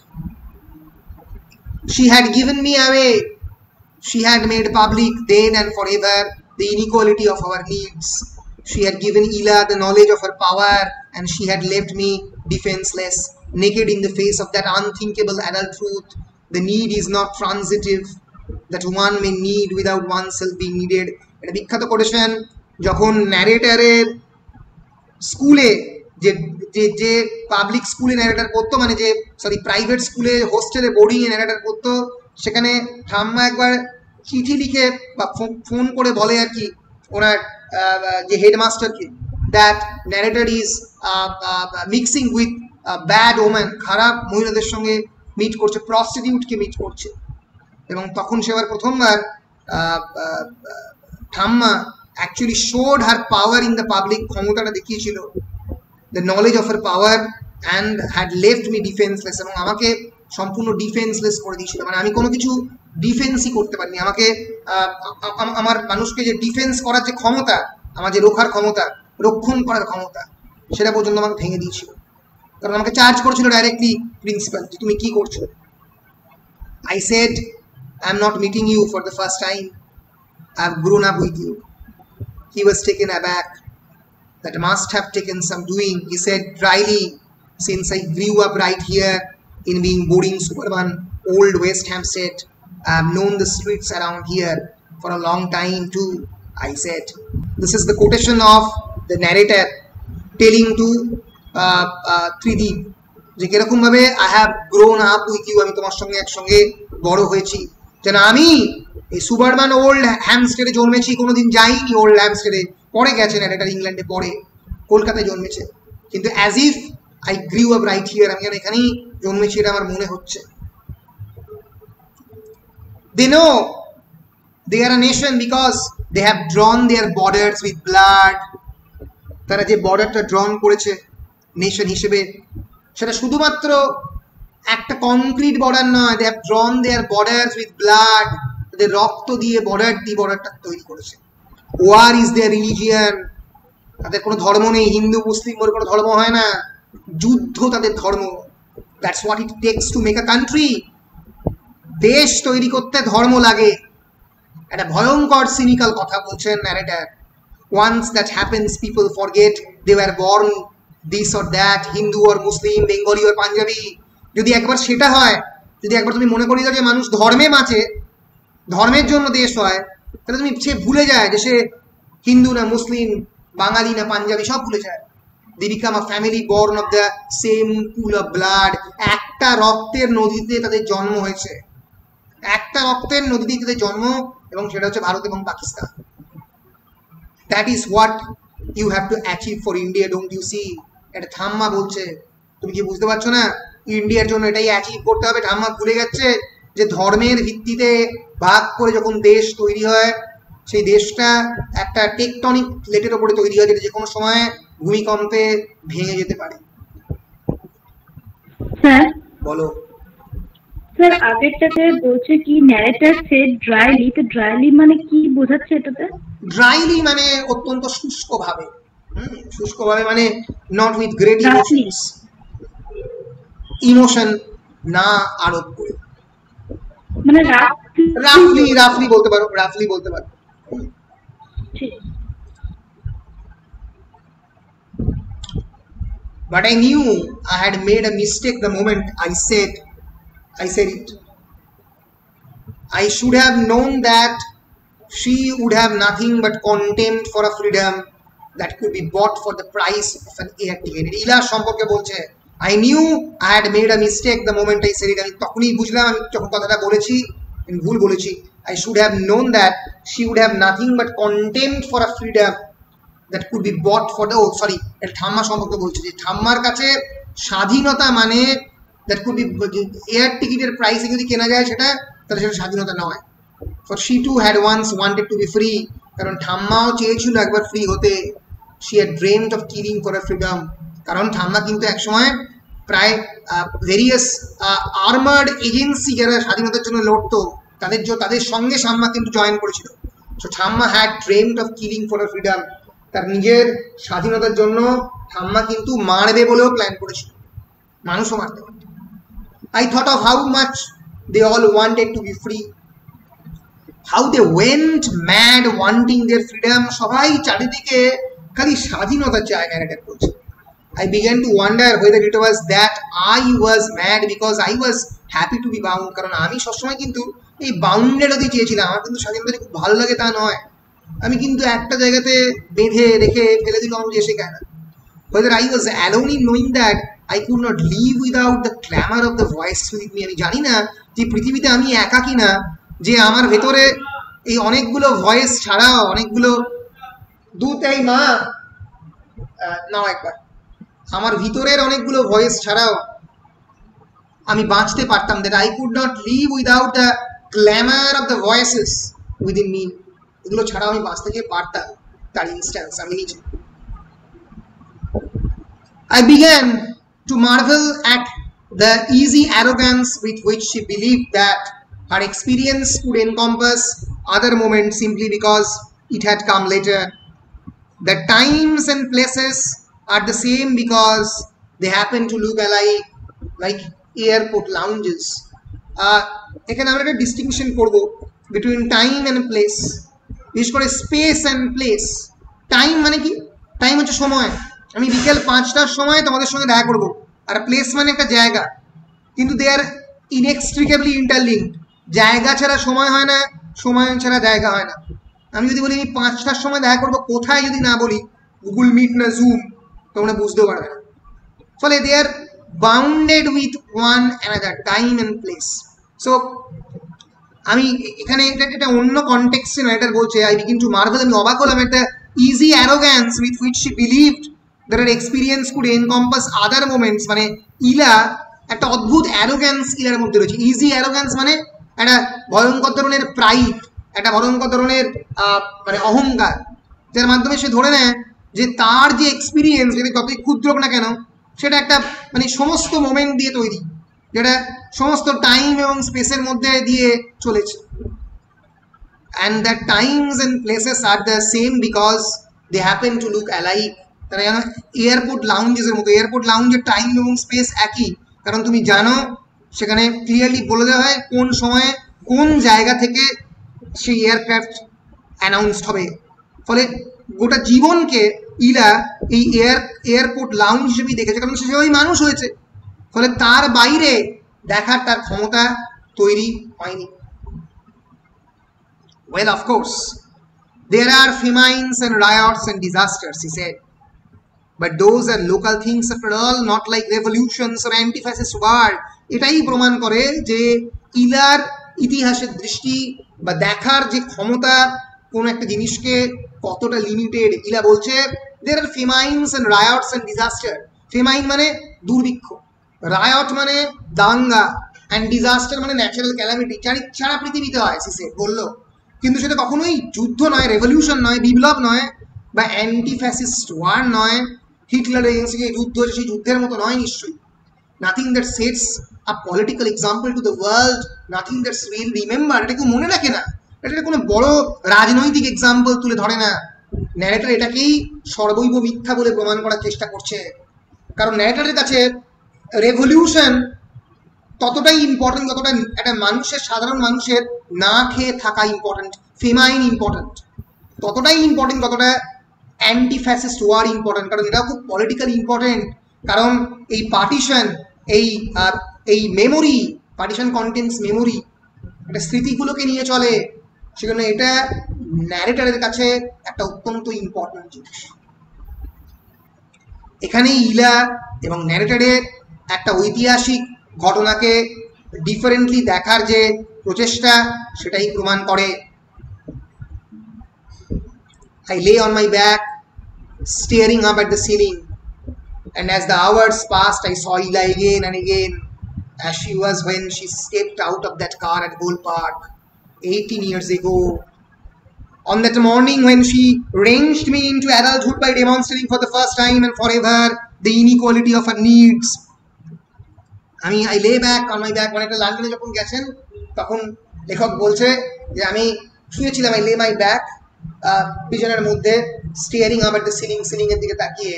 She had given me away. She had made public then and forever the inequality of our needs. She had given Ila the knowledge of her power, and she had left me defenseless, naked in the face of that unthinkable adult truth. The need is not transitive, that one may need without oneself being needed. এটা বিখ্যাত quotation. যখন ন্যারেটরের স্কুলে যে public স্কুলে narrator পড়তো, মানে যে private স্কুলে হোস্টেলে বোর্ডিংয়ে ন্যারেটর পড়তো, সেখানে ঠাম্মা একবার চিঠি লিখে বা ফোন করে বলে আর কি ওনার যে হেডমাস্টারকে, that narrator is mixing with bad woman, খারাপ মহিলাদের সঙ্গে মিট করছে, প্রস্টিটিউটকে মিট করছে। এবং তখন সে আবার প্রথমবার ঠাম্মা actually showed her power in the public, ক্ষমতাটা দেখিয়েছিল, the knowledge of her power, and had left me ডিফেন্সলেস, এবং আমাকে সম্পূর্ণ ডিফেন্সলেস করে দিয়েছিল। মানে আমি কোনো কিছু ডিফেন্সই করতে পারিনি। আমাকে আমার মানুষকে যে ডিফেন্স করার যে ক্ষমতা, আমার যে রক্ষণ করার ক্ষমতা, সেটা পর্যন্ত আমাকে ভেঙে দিয়েছিল। কারণ আমাকে চার্জ করেছিল ডাইরেক্টলি প্রিন্সিপাল যে তুমি কি করছো। I said, I am not meeting you for the first time. I have grown up with you. He was taken aback. That must have taken some doing, he said dryly, since I grew up right here in being boarding suburban old West Hampstead. I have known the streets around here for a long time too, I said. This is the quotation of the narrator telling to Tridip যে কিরকম ভাবে I have grown up with you, আমি তোমার সঙ্গে একসঙ্গে বড় হয়েছি। যেন আমি এই সুবারবান ওল্ড হ্যামস্টেডে জন্মেছি, কোনোদিন যাইনি ওল্ড হ্যামস্টেডে, পরে গেছে ন্যারেটর ইংল্যান্ডে, পরে কলকাতায় জন্মেছে, কিন্তু as if I grew up right here, আমি যেন এখানেই জন্মেছি এটা আমার মনে হচ্ছে। They know they are a nation because they have drawn their borders with blood. তারা যে বর্ডারটা ড্রন করেছে নেশন হিসেবে, সেটা শুধুমাত্র একটা কংক্রিট বর্ডার নয়, they have drawn their borders with blood, তাদের রক্ত দিয়ে বর্ডারটা তৈরি করেছে। ওয়ার ইজ দেয়ার রিলিজিয়ান, তাদের কোনো ধর্ম নেই, হিন্দু মুসলিম ওর কোনো ধর্ম হয় না, যুদ্ধ তাদের ধর্ম। That's what it tax to make a country. দেশ তৈরি করতে ধর্ম লাগে। একটা ভয়ঙ্কর সিনিক্যাল কথা বলছেন narrator. Once that happens, people forget they were born this or that, Hindu or Muslim, Bengali or Punjabi. যদি একবার সেটা হয়, যদি একবার তুমি মনে করি যে মানুষ ধর্মে বাঁচে, ধর্মের জন্য দেশ হয়, তাহলে তুমি সে ভুলে যায় যে সে হিন্দু না মুসলিম, বাঙালি না পাঞ্জাবি, সব ভুলে যায়। They become a family born of the same pool of blood. একটা রক্তের নদীতে তাদের জন্ম হয়েছে, একটা রক্তের নদীতে তাদের জন্ম, এবং সেটা হচ্ছে ভারত এবং Pakistan. That is what you have to achieve for India, don't you see? এটা ঠাম্মা বলছে, তুমি কি বুঝতে পারছো না? ইন্ডিয়ার জন্য এটাই অ্যাচিভ করতে হবে। ঠাম্মা ভুলে যাচ্ছে যে ধর্মের ভিত্তিতে ভাগ করে যখন দেশ তৈরি হয়, সেই দেশটা একটা টেকটনিক প্লেটের ওপরে তৈরি হয়, যেটা যে কোনো সময় ভূমিকম্পে ভেঙে যেতে পারে। স্যার বলো। স্যার আগেরটাতে বলছে কি ন্যারেটর সেড ড্রাইলি, তো ড্রাইলি মানে কি বোঝাচ্ছে এটাতে? ড্রাইলি মানে অত্যন্ত শুষ্কভাবে, শুষ্কভাবে মানে not with great emotions, emotion না আরোপ করে, মানে রাফলি বলতে পারো, রাফলি বলতে পারো। But I knew I had made a mistake the moment I said it. I should have known that she would have nothing but contempt for a freedom that could be bought for the price of an air ticket. ইলা সম্পর্কে বলছে, I knew I had made a mistake the moment I said it. আমি তখনই বুঝলাম আমি যখন কথাটা বলেছি আমি ভুল বলেছি। I should have known that she would have nothing but contempt for a freedom that could be bought for the, এটা ঠাম্মা সম্পর্কে বলছে যে ঠাম্মার কাছে স্বাধীনতা মানে that could be এয়ার টিকিটের প্রাইসে যদি কেনা যায় সেটা, তাহলে সেটা স্বাধীনতা নয়। For she too had once wanted to be free, কারণ ঠাম্মাও চেয়েছিল একবার ফ্রি হতে। She had dreamed of killing for a freedom, কারণ ঠাম্মা কিন্তু একসময় প্রায় ভেরিয়াস আর্মার্ড এজেন্সি যারা স্বাধীনতার জন্য লড়তো তাদের সঙ্গে ঠাম্মা কিন্তু জয়েন করেছিল। So ঠাম্মা had dreamed of killing for a freedom, তার নিজের স্বাধীনতার জন্য ঠাম্মা কিন্তু মারবে বলেও প্ল্যান করেছিল, মানুষও মারতে পারত। I thought of how much they all wanted to be free, how they went mad wanting their freedom. সবাই চারিদিকে খালি স্বাধীনতার চায় ন্যারেটর করছে। I began to wonder whether it was that I was mad because I was happy to be bound, কারণ আমি সবসময় কিন্তু এই বাউন্ডেড হতে চেয়েছিলাম। আমার কিন্তু স্বাধীনতা খুব ভালো লাগে তা নয়, আমি কিন্তু একটা জায়গাতে বেঁধে রেখে ফেলে দিলে আমার এসে কেন। Whether I was alone in knowing that I could not live without the clamor of the voice with me. আমি জানি না যে পৃথিবীতে আমি একা কিনা, যে আমার ভেতরে এই অনেকগুলো ভয়েস ছাড়াও, অনেকগুলো দুটাই মা নাও একবার, আমার ভিতরের অনেকগুলো ভয়েস ছাড়াও আমি বাঁচতে পারতাম। that I could not live without the clamor of the voices within me. এগুলো ছাড়াও আমি বাঁচতে গিয়ে পারতাম, তার ইনস্ট্যান্স আমি নিজে। I began to marvel at the easy arrogance with which she believed that her experience could encompass other moments simply because it had come later. The times and places are the same because they happen to look alike, like airport lounges. এখানে আমরা একটা distinction করব between time and place, বিশেষ করে space and place. Time মানে কি? Time হচ্ছে সময়, আমি বিকেল 5টার সময় তোমাদের সঙ্গে দেখা করবো, আর প্লেস মানে একটা জায়গা, কিন্তু দে আর ইনএক্সট্রিকেবলি ইন্টারলিঙ্কড। জায়গা ছাড়া সময় হয় না, সময় ছাড়া জায়গা হয় না। আমি যদি বলি আমি 5টার সময় দেখা করবো, কোথায় যদি না বলি গুগল মিট না জুম, তোমরা বুঝতেও পারবে না। ফলে they are bounded with one another, time and place. So আমি এখানে এটা অন্য কনটেক্সটে ন্যারেটর বলছে, আই বিগিন টু মার্ভেল, আমি অবাক হলাম একটা easy arrogance with which she believed that her experience could encompass other moments. মানে ইলা একটা অদ্ভুত অ্যারোগ্যান্স ইলার মধ্যে রয়েছে। ইজি অ্যারোগ্যান্স মানে একটা ভয়ঙ্কর ধরনের প্রাইড, একটা ভয়ঙ্কর ধরনের মানে অহংকার, যার মাধ্যমে সে ধরে নেয় যে তার যে এক্সপিরিয়েন্স, যদি যতই ক্ষুদ্র হোক না কেন, সেটা একটা মানে সমস্ত মোমেন্ট দিয়ে তৈরি, যেটা সমস্ত টাইম এবং স্পেসের মধ্যে দিয়ে চলেছে। and the times and places are the same because they happen to look alike. তারা যেন এয়ারপোর্ট লাউঞ্জের মতো, এয়ারপোর্ট লাউঞ্জের টাইম এবং স্পেস একই, কারণ তুমি জানো সেখানে ক্লিয়ারলি বলে দেওয়া হয় কোন সময়ে কোন জায়গা থেকে সেই এয়ারক্রাফট অ্যানাউন্সড হবে। ফলে গোটা জীবনকে ইলা এই এয়ারপোর্ট লাউঞ্জ হিসেবেই দেখেছে, কারণ সে সেভাবেই মানুষ হয়েছে। ফলে তার বাইরে দেখার তার ক্ষমতা তৈরি হয়নি। Well, of course, there are famines and riots and disasters, he said. But those are local things after all, not like revolutions or anti-fascist war. এটাই প্রমাণ করে যে ইলার ইতিহাসের দৃষ্টি বা দেখার যে ক্ষমতা কোন একটা জিনিসকে কতটা লিমিটেড। ইলা বলছে there are famines and riots and disaster. ফেমাইন মানে দুর্ভিক্ষ, রায়ট মানে দাঙ্গা, অ্যান্ড ডিজাস্টার মানে ন্যাচারাল ক্যালামিটি। সারা পৃথিবীতে হয় সিসে বললো, কিন্তু সেটা কখনোই যুদ্ধ নয়, রেভলিউশন নয়, বিপ্লব নয়, বা অ্যান্টি ফ্যাসিস্ট ওয়ার নয়, হিটলারের এগেন্সটে যে যুদ্ধ হয়েছে সেই যুদ্ধের মতো নয় নিশ্চয়ই। Nothing that sets a political example to the world, nothing that's real remember. এটা কেউ মনে রাখে না, এটা কোনো বড় রাজনৈতিক এক্সাম্পল তুলে ধরে না। ন্যারেটর এটাকেই সর্বৈব মিথ্যা বলে প্রমাণ করার চেষ্টা করছে, কারণ ন্যারেটরের কাছে রেভলিউশন ততটাই ইম্পর্টেন্ট যতটা একটা মানুষের, সাধারণ মানুষের না খেয়ে থাকা ইম্পর্টেন্ট, ফেমাইন ইম্পর্টেন্ট, ততটাই ইম্পর্টেন্ট যতটা অ্যান্টি ফ্যাসিস্ট ওয়ার ইম্পর্টেন্ট, কারণ এটাও খুব পলিটিক্যালি ইম্পর্টেন্ট। কারণ এই পার্টিশন, এই মেমোরি, পার্টিশন কন্টেন্টস মেমোরি, একটা স্মৃতিগুলোকে নিয়ে চলে, সেজন্য এটা ন্যারেটরের কাছে একটা অত্যন্ত ইম্পর্টেন্ট জিনিস। এখানে ইলা এবং ন্যারেটরের একটা ঐতিহাসিক ঘটনাকে ডিফারেন্টলি দেখার যে প্রচেষ্টা সেটাই প্রমাণ করে। I lay on my back, staring up at the ceiling, and as the hours passed, I saw Ila again and again, as she was when she stepped out of that car at Gold Park 18 years ago. On that morning when she ranged me into adulthood by demonstrating for the first time and forever the inequality of her needs. I lay back on my back, মানে একটা লন্ডনে যখন গেছেন তখন লেখক বলছে যে আমি শুয়েছিলাম, I lay my back পিছনের মধ্যে, steering up at the ceiling এর দিকে তাকিয়ে,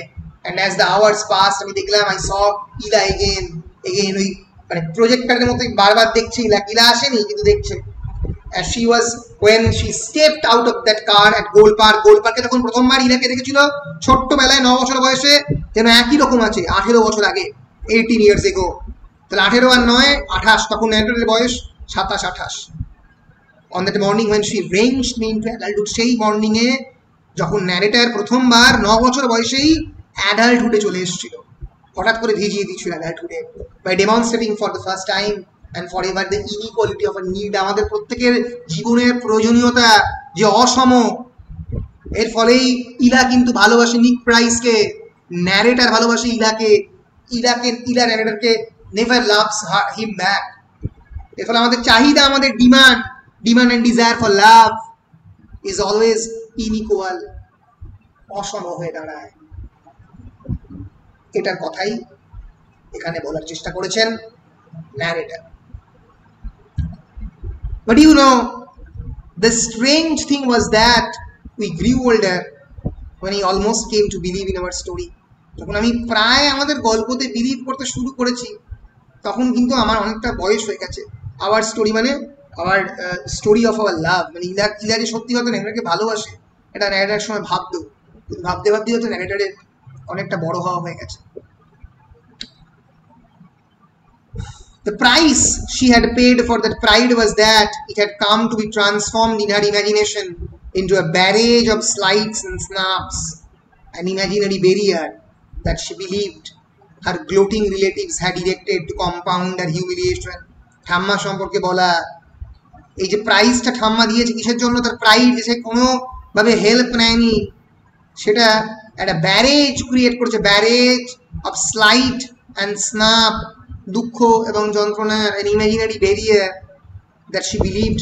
and as the hours passed আমি দেখলাম I saw Ila again, ওই মানে প্রজেক্টরের মতো বারবার দেখছি ইলা আসেনি কিন্তু দেখছে। as she was when she stepped out of that car at Gold Park. Gold পার্কে তখন প্রথমবার ইলাকে দেখেছিল ছোট্টবেলায় 9 বছর বয়সে, যেন একই রকম আছে 18 বছর আগে, 18 years ago। তাহলে 18 আর 9 28, তখন ন্যারেটরের বয়স 27-28। On that morning when she ranged me into adulthood, সেই মর্নিং এ যখন ন্যারেটর প্রথমবার 9 বছর বয়সেই অ্যাডাল্টহুডে চলে এসেছিল, হঠাৎ করে ভিজিয়ে দিয়েছিল অ্যাডাল্টহুডে, by demonstrating for the first time and for ever the inequality of a need. আমাদের প্রত্যেকের জীবনের প্রয়োজনীয়তা যে অসম, এর ফলেই ইলা কিন্তু ভালোবাসে নিক প্রাইসকে, ন্যারেটর ভালোবাসে ইলাকে, ইলা ন্যারেটরকে নেভার লাভস হিম ব্যাক। এর ফলে আমাদের চাহিদা, আমাদের demand and desire for love is always unequal, অসম হয়ে দাঁড়ায়। এটার কথাই এখানে বলার চেষ্টা করেছেন narrator. But you know, the strange thing was that we grew older when he almost came to believe in our story. যখন আমি প্রায় আমাদের গল্পতে বিলিভ করতে শুরু করেছি, তখন কিন্তু আমার অনেকটা বয়স হয়ে গেছে। আওয়ার স্টোরি মানে hour story of our love, মানে ইলা যে সত্যি কথা ন্যারেটরকে ভালোবাসে, এটা ন্যারেটরের সময় ভাবতো, কিন্তু ভাবতে হয়তো ন্যারেটরের অনেকটা বড় হওয়া হয়ে গেছে। The price she had paid for that pride was that it had come to be transformed in her imagination into a barrage of slights and snaps, an imaginary barrier that she believed her gloating relatives had erected to compound her humiliation. ঠাম্মা সম্পর্কে বলা, এই যে প্রাইজটা ঠাম্মা দিয়েছে কিসের জন্য, তার প্রাইড, যে সে কোনোভাবে হেল্প নেয়নি, সেটা একটা ব্যারেজ ক্রিয়েট করেছে, barrage of slight and snap, দুঃখ এবং যন্ত্রণার, an imaginary barrier that she believed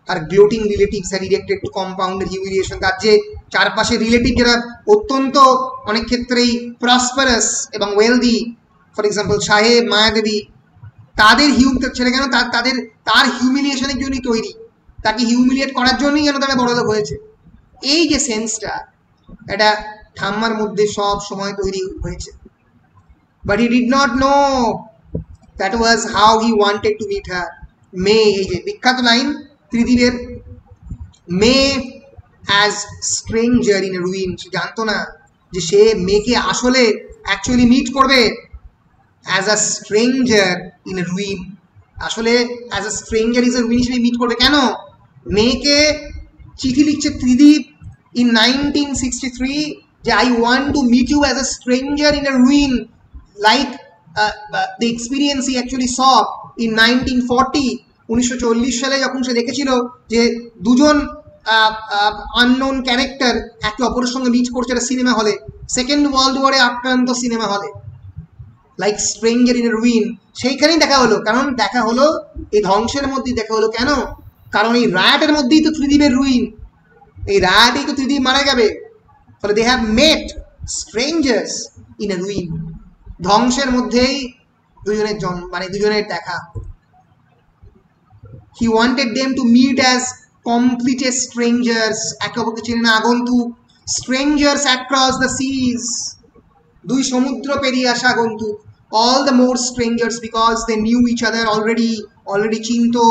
her gloating relatives had erected to compound her humiliation. তার যে চারপাশে রিলেটিভ যারা অত্যন্ত অনেক ক্ষেত্রেই প্রসপারাস এবং ওয়েলদি, ফর এক্সাম্পল সাহেব, মায়াদেবী, তাদের ছেলে কেন তার হিউমিলিয়েশনের জন্যই তৈরি, তাকে হিউমিলিয়েট করার জন্যই যেন তারা বড়লোক হয়েছে। এই যে সেন্সটা এটা ঠাম্মার মধ্যে সব সময় তৈরি হয়েছে। But he did not know that was how he wanted to meet her. May, এই যে বিখ্যাত লাইন ত্রিদীপের, May as stranger in a ruin, সে জানতো না যে সে মেয়েকে আসলে অ্যাকচুয়ালি মিট করবে as a stranger in a ruin. আসলে as a stranger is a ruin হিসেবে মিট করবে। কেন? মেয়েকে চিঠি লিখছে ত্রিদীপ in 1963 যে I want to meet you as a stranger in a ruin like the experience he actually saw in 1940 1940 সালে যখন সে দেখেছিল যে দুজন আননোন ক্যারেক্টার একে অপরের সঙ্গে মিট করছে একটা সিনেমা হলে, সেকেন্ড ওয়ার্ল্ড ওয়ারে আক্রান্ত সিনেমা হলে, like stranger in a ruin. সেইখানেই দেখা হলো। কারণ দেখা হলো এই ধ্বংসের মধ্যেই দেখা হলো। কেন? কারণ এই রায়াটের মধ্যেই তো ত্রিদীপের রুইন, এই রায়াটেই তো ত্রিদীপ মারা যাবে। ফলে they have met strangers in a ruin. ধ্বংসের মধ্যেই দুজনের জন্ম, মানে দুজনের দেখা। He wanted them to meet as complete strangers, একে অপরকে চেনে না, আগন্তুক। স্ট্রেঞ্জার্স অ্যাক্রস দ্য সিজ, দুই সমুদ্র পেরিয়ে আসা আগন্তুক। All the more strangers because they knew each other already চিনতো।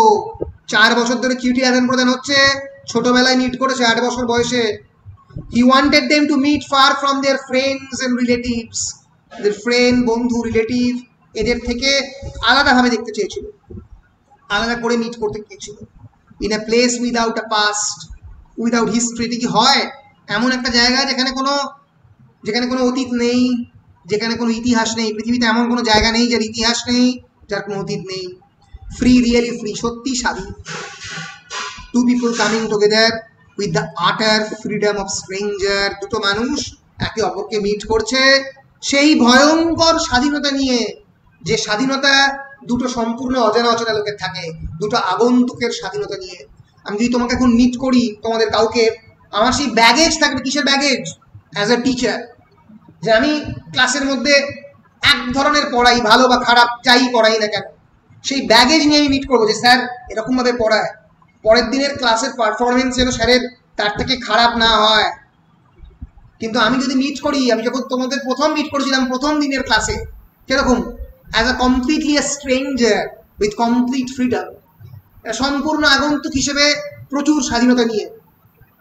4 বছর ধরে চিঠি আদান প্রদান হচ্ছে, ছোটবেলায় মিট করেছে 8 বছর বয়সে। He wanted them to meet far from their friends and relatives, এদের ফ্রেন্ড, বন্ধু, রিলেটিভ এদের থেকে আলাদাভাবে দেখতে চেয়েছিল, আলাদা করে মিট করতে চেয়েছিল। In a place without a past, without history. কি হয়? এমন একটা জায়গা যেখানে কোনো অতীত নেই, যেখানে কোনো ইতিহাস নেই। পৃথিবীতে এমন কোনো জায়গা নেই যার ইতিহাস নেই, যার কোনো অতীত নেই। ফ্রি, রিয়েলি ফ্রি, সত্যি স্বাধীন। Two people coming together with the utter freedom of stranger, দুটো মানুষ একে অপরকে মিট করছে সেই ভয়ঙ্কর স্বাধীনতা নিয়ে, যে স্বাধীনতা দুটো সম্পূর্ণ অজানা লোকের থাকে, দুটো আগন্তুকের স্বাধীনতা নিয়ে। আমি যদি তোমাকে এখন মিট করি, তোমাদের কাউকে, আমার সেই ব্যাগেজ থাকবে। কিসের ব্যাগেজ? অ্যাজ এ টিচার, যে আমি ক্লাসের মধ্যে এক ধরনের পড়াই, ভালো বা খারাপ যাই পড়াই না কেন, সেই ব্যাগেজ নিয়ে আমি মিট করবো যে স্যার এরকমভাবে পড়ায়, পরের দিনের ক্লাসের পারফরমেন্স যেন স্যারের তার থেকে খারাপ না হয়। কিন্তু আমি যদি মিট করি, আমি যখন তোমাদের প্রথম মিট করেছিলাম প্রথম দিনের ক্লাসে, কিরকম? As a completely a stranger with complete freedom, সম্পূর্ণ আগন্তুক হিসেবে প্রচুর স্বাধীনতা নিয়ে।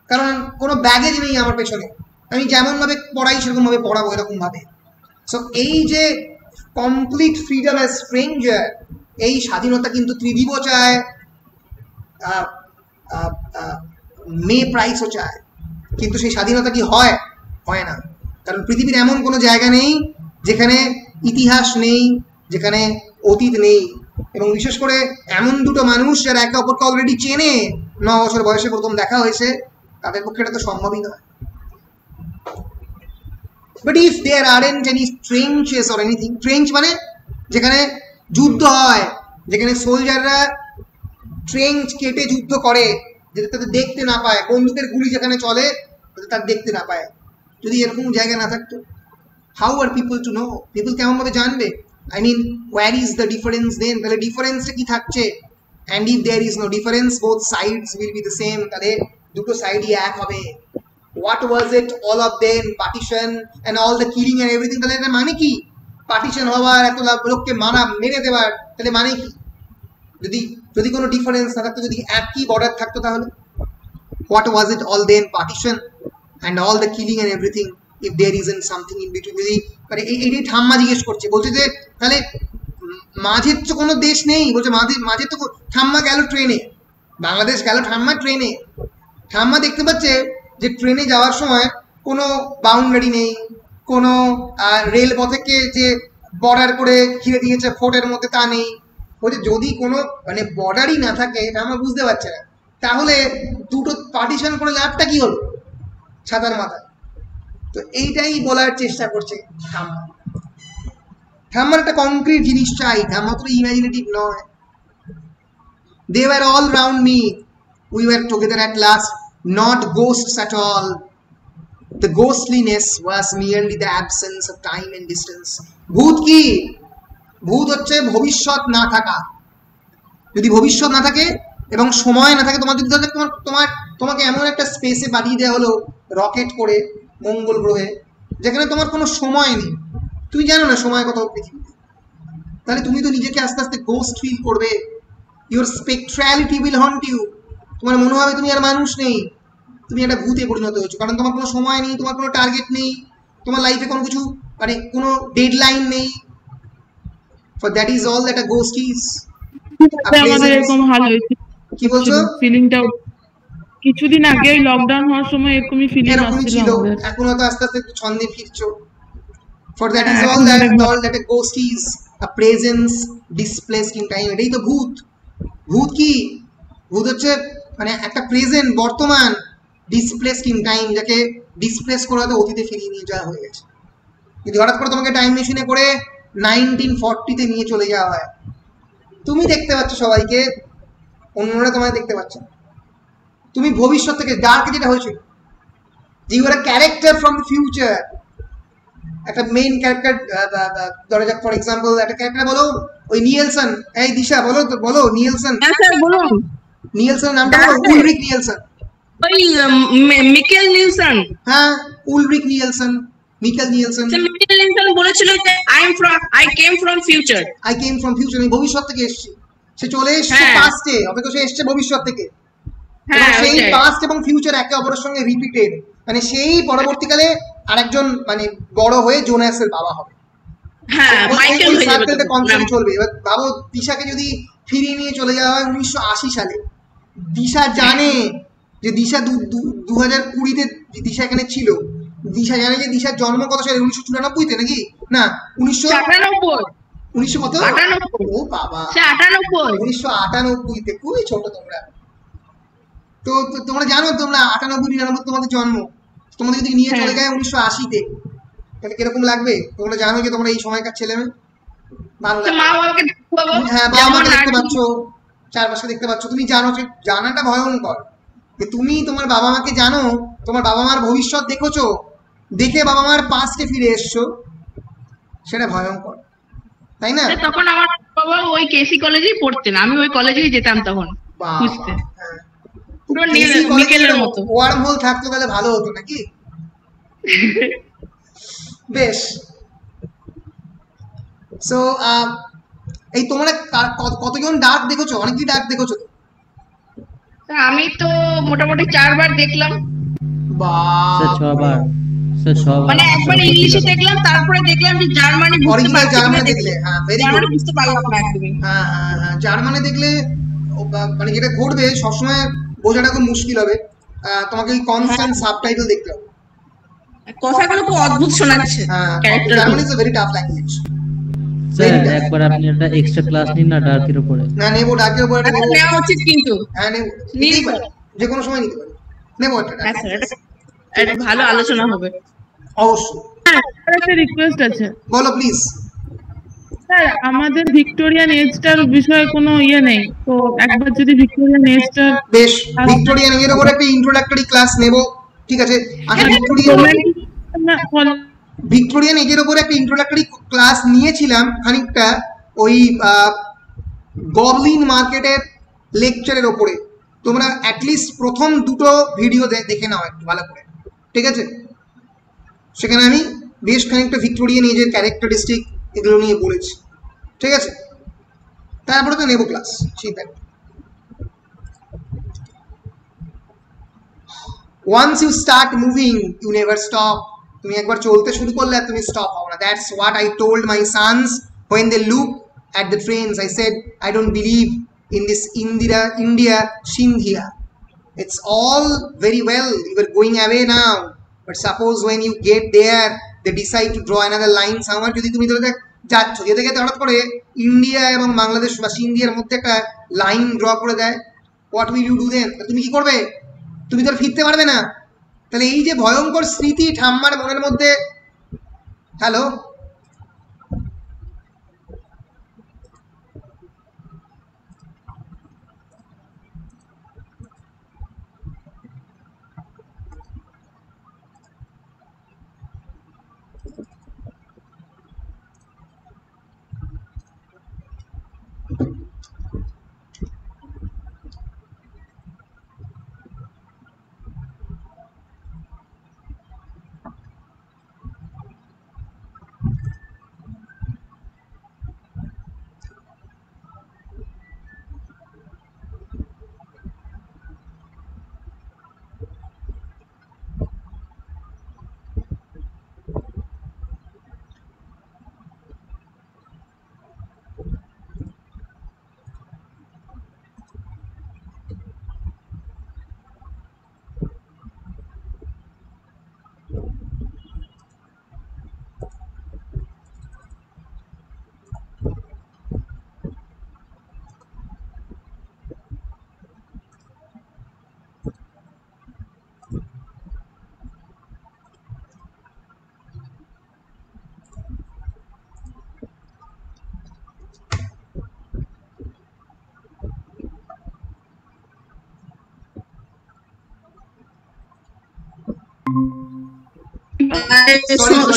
কারণ কোনো ব্যাগেজ নেই আমার পেছনে, আমি যেমনভাবে পড়াই সেরকমভাবে পড়াবো, এরকমভাবে। সো এই যে কমপ্লিট ফ্রিডম অ্যাজ স্ট্রেঞ্জার, এই স্বাধীনতা কিন্তু ত্রিদীপও চায়, মে প্রাইসও চায়। কিন্তু সেই স্বাধীনতা কি হয়? হয় না। কারণ পৃথিবীর এমন কোনো জায়গা নেই যেখানে ইতিহাস নেই, যেখানে অতীত নেই। এবং বিশেষ করে এমন দুটো মানুষ যারা একে অপরকে অলরেডি চেনে, 9 বছর বয়সে প্রথম দেখা হয়েছে, তাদের পক্ষে এটা তো সম্ভবই নয়। But if there aren't any trenches or anything, trench মানে যেখানে যুদ্ধ হয়, যেখানে সোলজাররা ট্রেঞ্চ কেটে যুদ্ধ করে, যাতে তাদের দেখতে না পায়, বন্দুকের গুলি যেখানে চলে যাতে তার দেখতে না পায়, যদি এরকম জায়গা না থাকতো, how are people to know? People কেমন ভাবে জানবে? I mean, war is the difference then? তাহলে ডিফারেন্সটা কি থাকছে? And if there is no difference, both sides will be the same, তাহলে দুটো সাইডই এক হবে। What was it all of then? Partition and all the killing and everything. তাহলে এটা মানে কি? পার্টিশন হওয়ার, এত লোককে মেরে দেওয়ার, তাহলে মানে কি? যদি কোনো ডিফারেন্স না থাকতো, যদি একই বর্ডার থাকতো, তাহলে what was it all then? Partition and all the killing and everything if there isn't something in between. যদি মানে এইটাই ঠাম্মা জিজ্ঞেস করছে, বলছে যে তাহলে মাঝের তো কোনো দেশ নেই। বলছে মাঝে তো ঠাম্মা গেল ট্রেনে, বাংলাদেশ গেল ঠাম্মা ট্রেনে। ঠাম্মা দেখতে পাচ্ছে যে ট্রেনে যাওয়ার সময় কোনো বাউন্ডারি নেই, কোনো রেলপথকে যে বর্ডার করে ঘিরে দিয়েছে ফোর্টের মধ্যে, তা নেই। বলছে যদি কোনো মানে বর্ডারই না থাকে, এটা আমরা বুঝতে পারছি না, তাহলে দুটো পার্টিশন করে লাভটা কি হলো ছাতার মাথায়? তো এইটাই বলার চেষ্টা করছে ঠাম্মা। ঠাম্মার একটা কংক্রিট জিনিস চাই, ঠাম্মা তো ইমাজিনেটিভ নয়। They were all round me, we were together at last, not ghosts at all. The ghostliness was merely the absence of time and distance. ভূত কি? ভূত হচ্ছে ভবিষ্যৎ না থাকা। যদি ভবিষ্যৎ না থাকে এবং সময় না থাকে, তোমার যদি তোমাকে এমন একটা স্পেসে পাঠিয়ে দেওয়া হলো রকেট করে মঙ্গল গ্রহে, যেখানে তোমার কোনো সময় নেই, তুমি জানো না সময় কত পৃথিবীতে, তাহলে তুমি তো নিজেকে আস্তে আস্তে গোস্ট ফিল করবে। Your spectrality will haunt you. তোমার মনে হবে তুমি আর মানুষ নেই, তুমি একটা ভূতে পরিণত হয়েছো, কারণ তোমার কোনো সময় নেই, তোমার কোনো টার্গেট নেই, তোমার লাইফে কোনো কিছু মানে কোনো ডেডলাইন নেই। For that is all that a ghost is. আমাদের এরকম হাল হয়েছে। কি বলছো? ফিলিংটা কিছুদিন আগে লকডাউন হওয়ার সময় এরকমই ফিলিং আসছিল আমাদের। এখন হয়তো আস্তে আস্তে ছন্দে ফিরছো। For that is all that a ghost is, a presence displaced in time. এটাই তো ভূত। ভূত কি? ভূত হচ্ছে মানে একটা প্রেজেন্ট, বর্তমান, ডিসপ্লেসড ইন টাইম, যাকে ডিসপ্লেস করে হয়তো অতীতে ফিরিয়ে নিয়ে যাওয়া হয়ে গেছে। যদি হঠাৎ করে তোমাকে টাইম মেশিনে করে 1940-তে নিয়ে চলে যাওয়া হয়, তুমি দেখতে পাচ্ছ সবাইকে, অন্যরা তোমায় দেখতে পাচ্ছে না। তুমি ভবিষ্যৎ থেকে, ডার্কে যেটা হয়েছিল, যে you are a character from the future, একটা মেইন ক্যারেক্টার, ধরা যাক ফর এক্সাম্পল একটা ক্যারেক্টার বলো, ওই নিয়েলসন, এই দিশা বলো নিয়েলসন। হ্যাঁ স্যার বলুন। নিয়েলসনের নামটা বলো। উলরিক নিয়েলসন। ওই মিকেল নিলসন। হ্যাঁ, উলরিক নিয়েলসন, মিকেল নিয়েলসন। মিকেল নিলসন বলেছিল যে আই কেম ফ্রম ফিউচার। আমি ভবিষ্যৎ থেকে এসেছি। সে চলে এসেছে পাস্টে, অথচ সে এসেছে ভবিষ্যৎ থেকে। এবং সেই পাস্ট এবং ফিউচার একে অপরের সঙ্গে রিপিটেড, মানে সেই পরবর্তীকালে আরেকজন মানে বড় হয়ে জোনাসের বাবা হবে। হ্যাঁ, মাইকেল হয়ে যাবে। কনসেপ্ট চলবে। এবার ভাবো, দিশাকে যদি ফিরিয়ে নিয়ে চলে যাওয়া হয় 1980 সালে, দিশা জানে যে দিশা 2020-তে দিশা এখানে ছিল, দিশা জানে যে দিশার জন্ম কত সালে, 1994-তে নাকি না 1900 কত? ও বাবা, 1998-তে। খুবই ছোট তোমরা। তো তোমরা জানো, তোমরা 98-99 তোমাদের জন্ম, তোমাদের যদি নিয়ে চলে যায় 1980-তে, তাহলে কিরকম লাগবে? তোমরা জানো যে তোমরা এই সময়কার ছেলে মেয়ে, ভালো লাগবে। হ্যাঁ, বাবা মাকে দেখতে পাচ্ছ, চারপাশে দেখতে পাচ্ছ, তুমি জানো যে জানাটা ভয়ঙ্কর, যে তুমি তোমার বাবা মাকে জানো, তোমার বাবা মার ভবিষ্যৎ দেখেছো, দেখে বাবা মার পাস্টে ফিরে এসছো, সেটা ভয়ঙ্কর, তাই না? তখন আমার বাবা ওই কেসি কলেজেই পড়তেন, আমি ওই কলেজেই যেতাম তখন বুঝতে। মিকেলের মতো ওয়ার্ম হোল থাকতো তাহলে ভালো হতো নাকি? বেশ। সো এই তোমরা কতজন ডার্ক দেখেছো? অনেকই ডার্ক দেখেছো তো? আমি তো মোটামুটি 4 বার দেখলাম। মানে একবার ইংলিশে দেখলাম, তারপরে দেখলাম যে জার্মানি দেখলে। হ্যাঁ, জার্মানি বুঝতে পারলাম না একদমই। হ্যাঁ, জার্মানি দেখলে মানে যেটা ঘটবে সবসময় বোঝাটা খুব মুশকিল হবে, তোমাকে ওই কনস্ট্যান্ট সাবটাইটেল দেখতে হবে। কথাগুলো খুব অদ্ভুত শোনাচ্ছে। Germany is a very tough language. Sir একবার আপনি একটা এক্সট্রা ক্লাস নিন না ডার্কের উপরে। না, নেব, ডার্কের উপরে নেওয়া উচিত কিন্তু। হ্যাঁ, নেব, নিতেই পারি, যে কোনো সময় নিতে পারি, নেব একটা। হ্যাঁ স্যার, এটা ভালো আলোচনা হবে অবশ্যই। একটা রিকোয়েস্ট আছে। বলো প্লিজ। স্যার, আমাদের ভিক্টোরিয়ান এজটার বিষয়ে কোনো ইয়ে নেই, তো একবার যদি ভিক্টোরিয়ান এজটা, বেশ, ভিক্টোরিয়ান এজের উপরে একটা ইন্ট্রোডাক্টরি ক্লাস নেব, ঠিক আছে? আচ্ছা, ভিক্টোরিয়ান এজের উপরে একটা ইন্ট্রোডাক্টরি ক্লাস নিয়েছিলাম খানিকটা ওই গবলিন মার্কেটের লেকচারের ওপরে। তোমরা অ্যাটলিস্ট প্রথম দুটো ভিডিও দেখে নাও একটু ভালো করে, ঠিক আছে? সেখানে আমি বেশ খানিকটা ভিক্টোরিয়ান এজের ক্যারেক্টারিস্টিক এগুলো নিয়ে বলেছি, ঠিক আছে? তারপরে তো নেব ক্লাস, ঠিক আছে? Once you start moving, you never stop. তুমি একবার চলতে শুরু করলে আর তুমি স্টপ হও না। That's what I told my sons when they look at the trains. I said, I don't believe in this India Shindhia. It's all very well, you are going away now, but suppose when you get there they decide to draw another line somewhere. যদি তুমি ধরে যাচ্ছ, যেতে যেতে হঠাৎ করে India এবং বাংলাদেশ বা ইন্ডিয়ার মধ্যে একটা লাইন ড্র করে দেয়, what will you do then? তুমি কি করবে? তুমি তো ফিরতে পারবে না। তাহলে এই যে ভয়ঙ্কর স্মৃতি ঠাম্মার মনের মধ্যে, হ্যালো,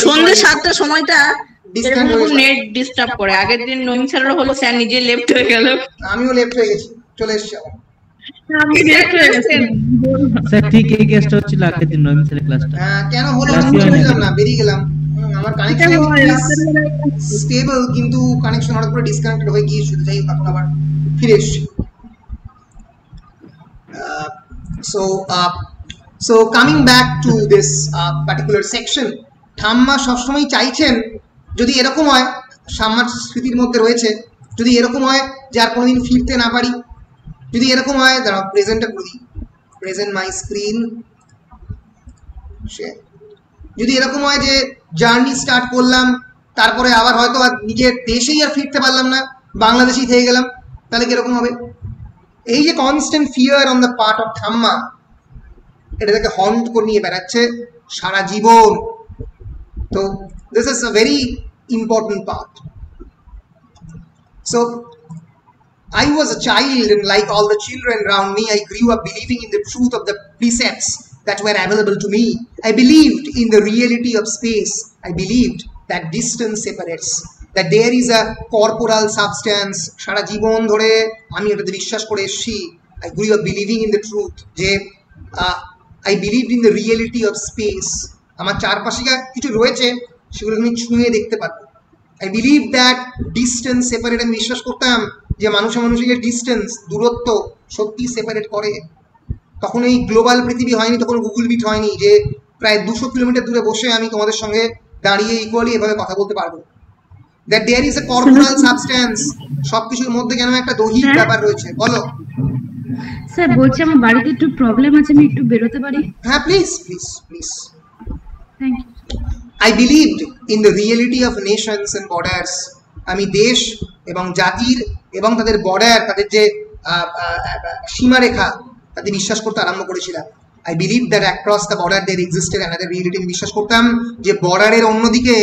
সন্ধ্যে 7টার সময়টা Discount হয়ে গেছে। নেট ডিস্টার্ব করে। আগের দিন নইম স্যারেরও হলো, স্যার নিজে লেফট হয়ে গেল। আমিও লেফট হয়ে গেছি, চলে এসেছি আবার। আমি late হয়ে গেছি। স্যার ঠিক এই কেসটা হচ্ছিল আগের দিন নবীন স্যারের ক্লাসটা। হ্যাঁ, কেন হলো Class আমি হয় না। বুঝলাম না, বেরিয়ে গেলাম। আমার কানেকশন এটা হয়, রাতের বেলায় স্টেবল, কিন্তু কানেকশন হঠাৎ করে ডিসকানেক্টেড হয়ে গিয়েছিল, যাই হোক এখন আবার ফিরে এসেছি। So coming back to this particular section, ঠাম্মা সবসময় চাইছেন যদি এরকম হয়, ঠাম্মার স্মৃতির মধ্যে রয়েছে, যদি এরকম হয় যে আর কোনোদিন ফিরতে না পারি, যদি এরকম হয়, দাঁড়াও প্রেজেন্টটা করি, প্রেজেন্ট মাই স্ক্রিন, যদি এরকম হয় যে জার্নি স্টার্ট করলাম, তারপরে আবার হয়তো আর নিজের দেশেই আর ফিরতে পারলাম না, বাংলাদেশেই থেকে গেলাম, তাহলে কিরকম হবে? এই যে constant fear on the part of ঠাম্মা, এটা তাকে হন্ট করে নিয়ে বেড়াচ্ছে সারা জীবন। তো this is a very important part. So I was a child, and like all the children around me, I grew up believing in the truth of the precepts that were available to me. I believed in the reality of space. I believed that distance separates, that there is a corporal substance. সারা জীবন ধরে আমি এটাতে বিশ্বাস করে এসেছি। I grew up believing in the truth, যে I believed in the reality of space. আমার চারপাশে কিছু রয়েছে, সেগুলো আমি ছুঁয়ে দেখতে পারবো। I believed that distance separate, আমি বিশ্বাস করতাম যে মানুষের ডিস্টেন্স, দূরত্ব সত্যি সেপারেট করে। তখন এই গ্লোবাল পৃথিবী হয়নি, তখন গুগল মিট হয়নি যে প্রায় 200 কিলোমিটার দূরে বসে আমি তোমাদের সঙ্গে দাঁড়িয়ে ইকুয়ালি এভাবে কথা বলতে পারবো। That there is a corporeal substance, সবকিছুর মধ্যে কেন একটা দৈহিক ব্যাপার রয়েছে। বলো স্যার, বলছি আমার বাড়িতে একটু প্রবলেম আছে, আমি একটু বেরোতে পারি? হ্যাঁ, please please please. Thank you. I believed in the reality of nations and borders. আমি দেশ এবং জাতির এবং তাদের বর্ডার, তাদের যে সীমারেখা, তাদের বিশ্বাস করতে আরম্ভ করেছিলাম। I believed that across the border there existed another reality. আমি বিশ্বাস করতাম যে বর্ডারের অন্যদিকে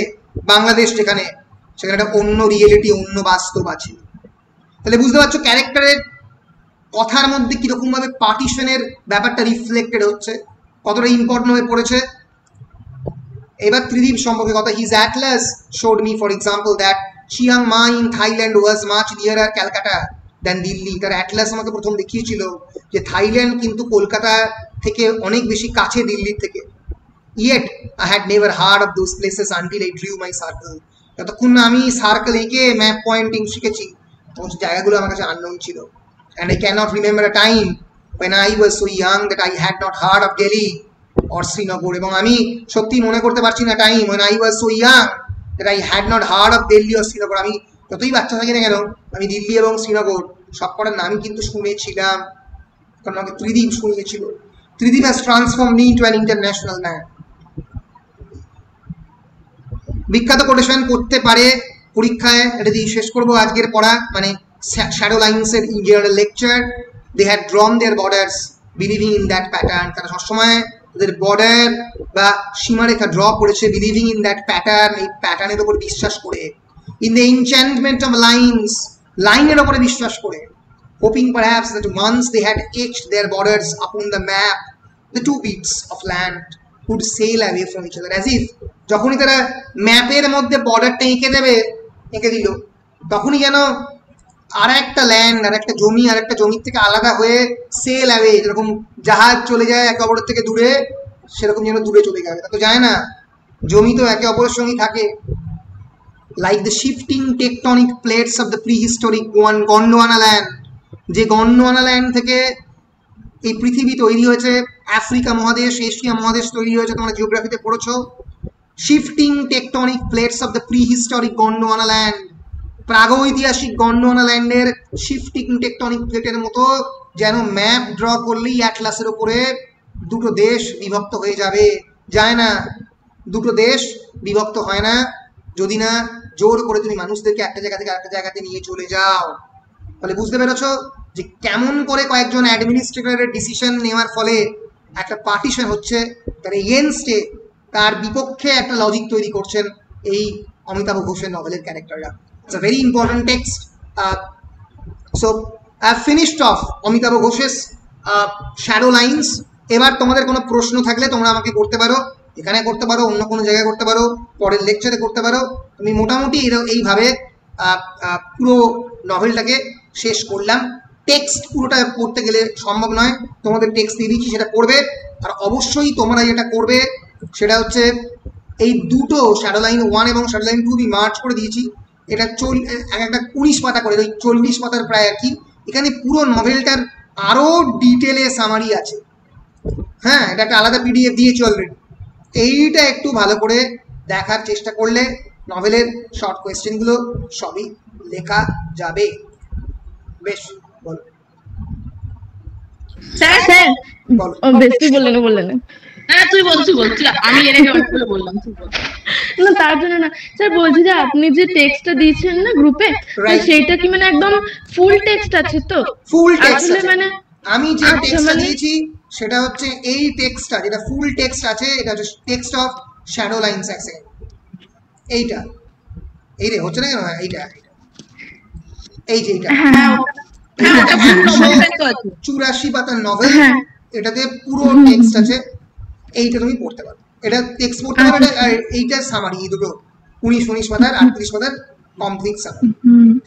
বাংলাদেশ যেখানে, সেখানে একটা অন্য রিয়েলিটি, অন্য বাস্তব আছে। তাহলে বুঝতে পারছো ক্যারেক্টারের কথার মধ্যে কিরকম ভাবে পার্টিশনের ব্যাপারটা রিফ্লেক্টেড হচ্ছে, কতটা ইম্পর্টেন্ট হয়ে পড়েছে। এবার ত্রিদীপ সম্পর্কে কথা। His Atlas showed me, for example, that Chiang Mai in Thailand was much nearer Calcutta than Delhi. তার অ্যাটলাস আমাকে প্রথম দেখিয়েছিল যে থাইল্যান্ড কিন্তু কলকাতা থেকে অনেক বেশি কাছে দিল্লির থেকে। Yet I had never heard of those places until I drew my circle. যতক্ষণ না আমি সার্কেল এঁকে ম্যাপ পয়েন্টিং শিখেছি, তখন জায়গাগুলো আমার কাছে আননোন ছিল। And I cannot remember a time when I was so young that I had not heard of Delhi or Srinagar. এবং আমি সত্যি মনে করতে পারছি না time when I was so young that I had not heard of Delhi or Srinagar. আমি যতই বাচ্চা থাকি না কেন, আমি দিল্লি এবং শ্রীনগর সব কটার নামই কিন্তু শুনেছিলাম, কারণ আমাকে ত্রিদীপ শুনিয়েছিল। Tridib has transformed me into an international man. বিখ্যাত কোটেশন করতে পারে পরীক্ষায়, এটা দিয়ে শেষ করবো আজকের পড়া, মানে শ্যাডো লাইন্সের ইন্ডিয়ার lecture. They had drawn their borders believing in that pattern. তারা সবসময় তাদের বর্ডার বা সীমারেখা ড্র করেছে বিলিভিং ইন দ্যাট প্যাটার্ন, এই প্যাটার্নের ওপর বিশ্বাস করে। In the enchantment of lines, লাইনের ওপরে বিশ্বাস করে। hoping perhaps that once they had etched their borders upon the map, the two bits of land would sail away from each other, as if যখনই তারা ম্যাপের মধ্যে বর্ডারটা এঁকে দিল, তখনই যেন আর একটা ল্যান্ড, আর একটা জমি, আর একটা জমির থেকে আলাদা হয়ে সেল অ্যাওয়ে, যেরকম জাহাজ চলে যায় একে অপরের থেকে দূরে, সেরকম যেন দূরে চলে যাবে। তা তো যায় না, জমি তো একে অপরের সঙ্গেই থাকে। Like the shifting tectonic plates of the prehistoric Gondwana land, যে গন্ডোয়ানা ল্যান্ড থেকে এই পৃথিবী তৈরি হয়েছে, আফ্রিকা মহাদেশ, এশিয়া মহাদেশ তৈরি হয়েছে, তোমরা জিওগ্রাফিতে পড়েছো। Shifting tectonic plates of the prehistoric Gondwana land, প্রাগৈতিহাসিক গন্ডোয়ানা ল্যান্ডের শিফটিং টেকটনিক প্লেটের মতো যেন ম্যাপ ড্র করলেই অ্যাটলাসের উপরে দুটো দেশ বিভক্ত হয়ে যাবে। যায় না, দুটো দেশ বিভক্ত হয় না যদি না জোর করে তুমি মানুষদেরকে একটা জায়গা থেকে আরেকটা জায়গাতে নিয়ে চলে যাও। তাহলে বুঝতে পেরেছো যে কেমন করে কয়েকজন অ্যাডমিনিস্ট্রেটরের ডিসিশন নেওয়ার ফলে একটা পার্টিশন হচ্ছে, তার এগেনস্টে, তার বিপক্ষে একটা লজিক তৈরি করছেন এই অমিতাভ ঘোষের নভেলের ক্যারেক্টাররা। It's a very important text. So I've finished off Amitabh ঘোষের শ্যাডো লাইন্স। এবার তোমাদের কোনো প্রশ্ন থাকলে তোমরা আমাকে করতে পারো। এখানে করতে পারো, অন্য কোনো জায়গায় করতে পারো, পরের লেকচারে করতে পারো। তুমি মোটামুটি এইভাবে পুরো নভেলটাকে শেষ করলাম। টেক্সট পুরোটা পড়তে গেলে সম্ভব নয়, তোমাদের টেক্সট দিয়ে দিচ্ছি, সেটা পড়বে। আর অবশ্যই তোমরা যেটা করবে সেটা হচ্ছে এই দুটো শ্যাডো লাইন 1 এবং শ্যাডো লাইন 2 আমি মার্চ করে দিয়েছি। এটা একটা 19 পাতা করে, ওই 40 পাতার প্রায় আর কি। এখানে পুরো নভেলটার আরও ডিটেলে সামারি আছে। হ্যাঁ, এটা একটা আলাদা পিডিএফ দিয়েছি অলরেডি। এইটা একটু ভালো করে দেখার চেষ্টা করলে নভেলের শর্ট কোয়েশ্চেনগুলো সবই লেখা যাবে। বেশ, বলো স্যার বলো। ও বেশি বললেন হ্যাঁ তুই বল, আমি এর আগে অনেক করে বললাম, তুই বল। না তার জন্য না স্যার, বলছি যে আপনি যে টেক্সটটা দিয়েছেন না গ্রুপে, সেইটা কি মানে একদম ফুল টেক্সট আছে তো? ফুল টেক্সট আসলে মানে আমি যে টেক্সটটা দিয়েছি সেটা হচ্ছে এই টেক্সটটা, যেটা ফুল টেক্সট আছে, এটা হচ্ছে টেক্সট অফ শ্যাডো লাইনস। এক সেকেন্ড, এইটা এই রে হচ্ছে না কেন? এইটা এই যে এইটা 84 পাতার নভেল, এটাতে পুরো টেক্সট আছে। এইটা তুমি পড়তে পারো, এটা টেক্সট পড়তে পারো। আর এইটার সামারি, এই দুটো 19 পাতার 38 পাতার কমপ্লিট সামারি।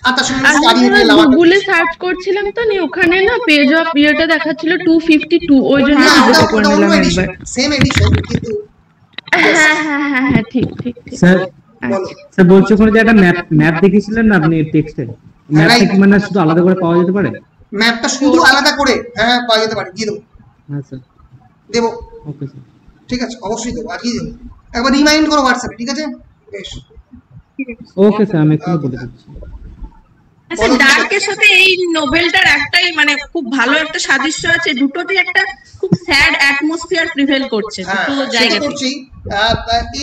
আর তার সঙ্গে স্টাডি মেটেরিয়াল আমার গুগলে সার্চ করছিলাম তো, ওখানে না পেজ অফ ইয়েটা দেখাচ্ছিল 252, ওই জন্য সেম এডিশন কিন্তু। হ্যাঁ ঠিক স্যার স্যার বলছো কোন যে একটা ম্যাপ দেখিয়েছিলেন না আপনি টেক্সটে, ম্যাপটা কি মানে শুধু আলাদা করে পাওয়া যেতে পারে? ম্যাপটা শুধু আলাদা করে হ্যাঁ পাওয়া যেতে পারে, দিয়ে দেবো। হ্যাঁ স্যার, দেবো। ওকে স্যার, ঠিক আছে, অবশ্যই দেবো, আজকেই দেবো। একবার রিমাইন্ড করো হোয়াটসঅ্যাপে, ঠিক আছে? বেশ, ওকে স্যার, আমি একটু বলে দিচ্ছি। আচ্ছা, ডার্কের সাথে এই নোবেলটার একটাই মানে খুব ভালো একটা সাদৃশ্য আছে, দুটোতে একটা খুব স্যাড অ্যাটমসফিয়ার প্রিভেল করছে দুটো জায়গা থেকে।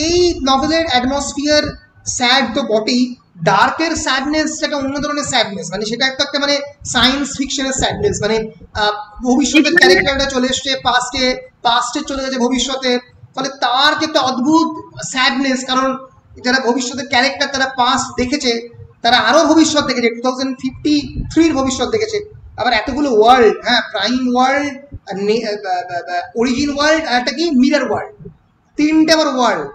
এই নভেলের অ্যাটমসফিয়ার স্যাড তো বটেই, ডার্কের স্যাডনেস একটা অন্য ধরনের স্যাডনেস, মানে সেটা একটা মানে সায়েন্স ফিকশনের স্যাডনেস। মানে ভবিষ্যতের ক্যারেক্টারটা চলে এসছে পাস্টে চলে গেছে ভবিষ্যতে, ফলে তার যে একটা অদ্ভুত স্যাডনেস। কারণ যারা ভবিষ্যতের ক্যারেক্টার, তারা পাস্ট দেখেছে, তারা আরো ভবিষ্যৎ দেখেছে, 2053 ভবিষ্যৎ দেখেছে। আবার এতগুলো ওয়ার্ল্ড, হ্যাঁ, প্রাইম ওয়ার্ল্ড, অরিজিন ওয়ার্ল্ড, আর একটা কি মিরর ওয়ার্ল্ড, তিনটে আবার ওয়ার্ল্ড।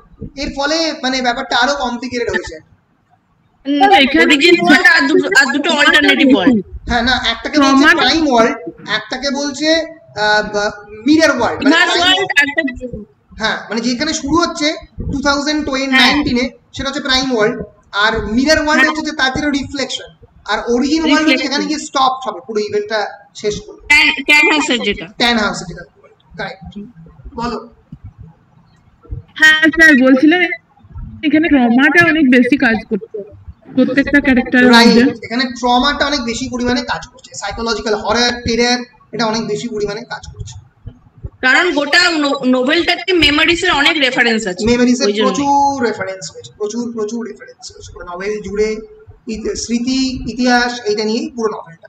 এর ফলে মানে ব্যাপারটা আরো কমপ্লিকেটেড হয়েছে। হ্যাঁ না, একটাকে বলছে প্রাইম ওয়ার্ল্ড, একটাকে বলছে মিরর ওয়ার্ল্ড। হ্যাঁ, মানে যেখানে শুরু হচ্ছে 2019 সেটা হচ্ছে প্রাইম ওয়ার্ল্ড, আর মিরর ওয়ার্ল্ড হচ্ছে তার জন্য রিফ্লেকশন, আর অরিজিন ওয়ার্ল্ড হচ্ছে এখানে গিয়ে স্টপ হবে, পুরো ইভেন্টটা শেষ করবে। ট্যান হাউসের যেটা কারেক্ট, বলো। হ্যাঁ স্যার, বলছিলাম এখানে ট্রমাটা অনেক বেশি কাজ করছে প্রত্যেকটা ক্যারেক্টারের মধ্যে। এখানে ট্রমাটা অনেক বেশি পরিমাণে কাজ করছে, সাইকোলজিক্যাল হরর, টেরার, এটা অনেক বেশি পরিমাণে কাজ করছে। কারণ গোটা নোবেলটাতে মেমোরিজের অনেক রেফারেন্স আছে, মেমোরিজের প্রচুর রেফারেন্স হয়েছে, প্রচুর রেফারেন্স হয়েছে পুরো নভেল জুড়ে। স্মৃতি, ইতিহাস, এইটা নিয়েই পুরো নভেলটা।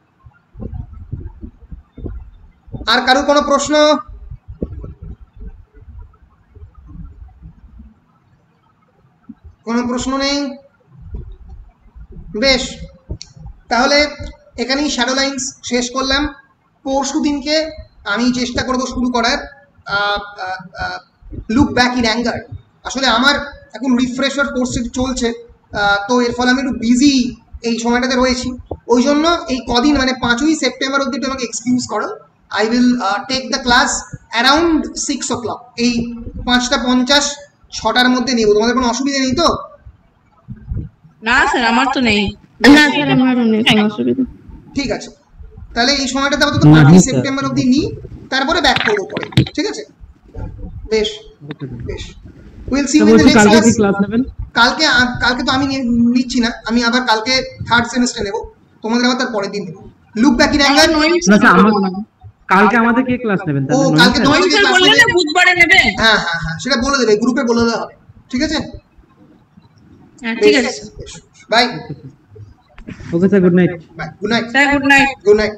আর কারো কোনো প্রশ্ন? কোনো প্রশ্ন নেই? বেশ, তাহলে এখানেই শ্যাডো লাইন্স শেষ করলাম। পরশু দিনকে আমি চেষ্টা করব শুরু করার লুক ব্যাক ইন অ্যাঙ্গার। আসলে আমার এখন রিফ্রেশার কোর্স চলছে, তো এর ফলে আমি একটু বিজি এই সময়টাতে রয়েছি। ওই জন্য এই কদিন মানে 5ই সেপ্টেম্বর অবধি আমাকে এক্সকিউজ করো। I will take the class around 6 o'clock, এই 5:50 6টার মধ্যে নেব। তোমাদের কোনো অসুবিধা নেই তো? না স্যার, আমার তো নেই। না স্যার, আমারও নেই কোনো অসুবিধা। ঠিক আছে, তাহলে এই সময়টাতে আপাতত 5ই সেপ্টেম্বর অবধি নিই, তারপরে ব্যাক করবো পরে। ঠিক আছে, বেশ বেশ। Will see you in the next class. কালকে তো আমি নিচ্ছি না, আমি আবার কালকে 3rd সেমিস্টার নেব, তোমাদের আবার তার পরের দিন নেব। Look back in anger. কালকে আমাদের কে ক্লাস নেবেন? ও কালকে তোমাদের স্যার বললেন না বুধবারে নেবে। হ্যাঁ, সেটা বলে দেবে, গ্রুপে বলে দেওয়া হবে। ঠিক আছে, ঠিক আছে, bye. Okay sir, good night. Bye, good night sir, good night. Good night.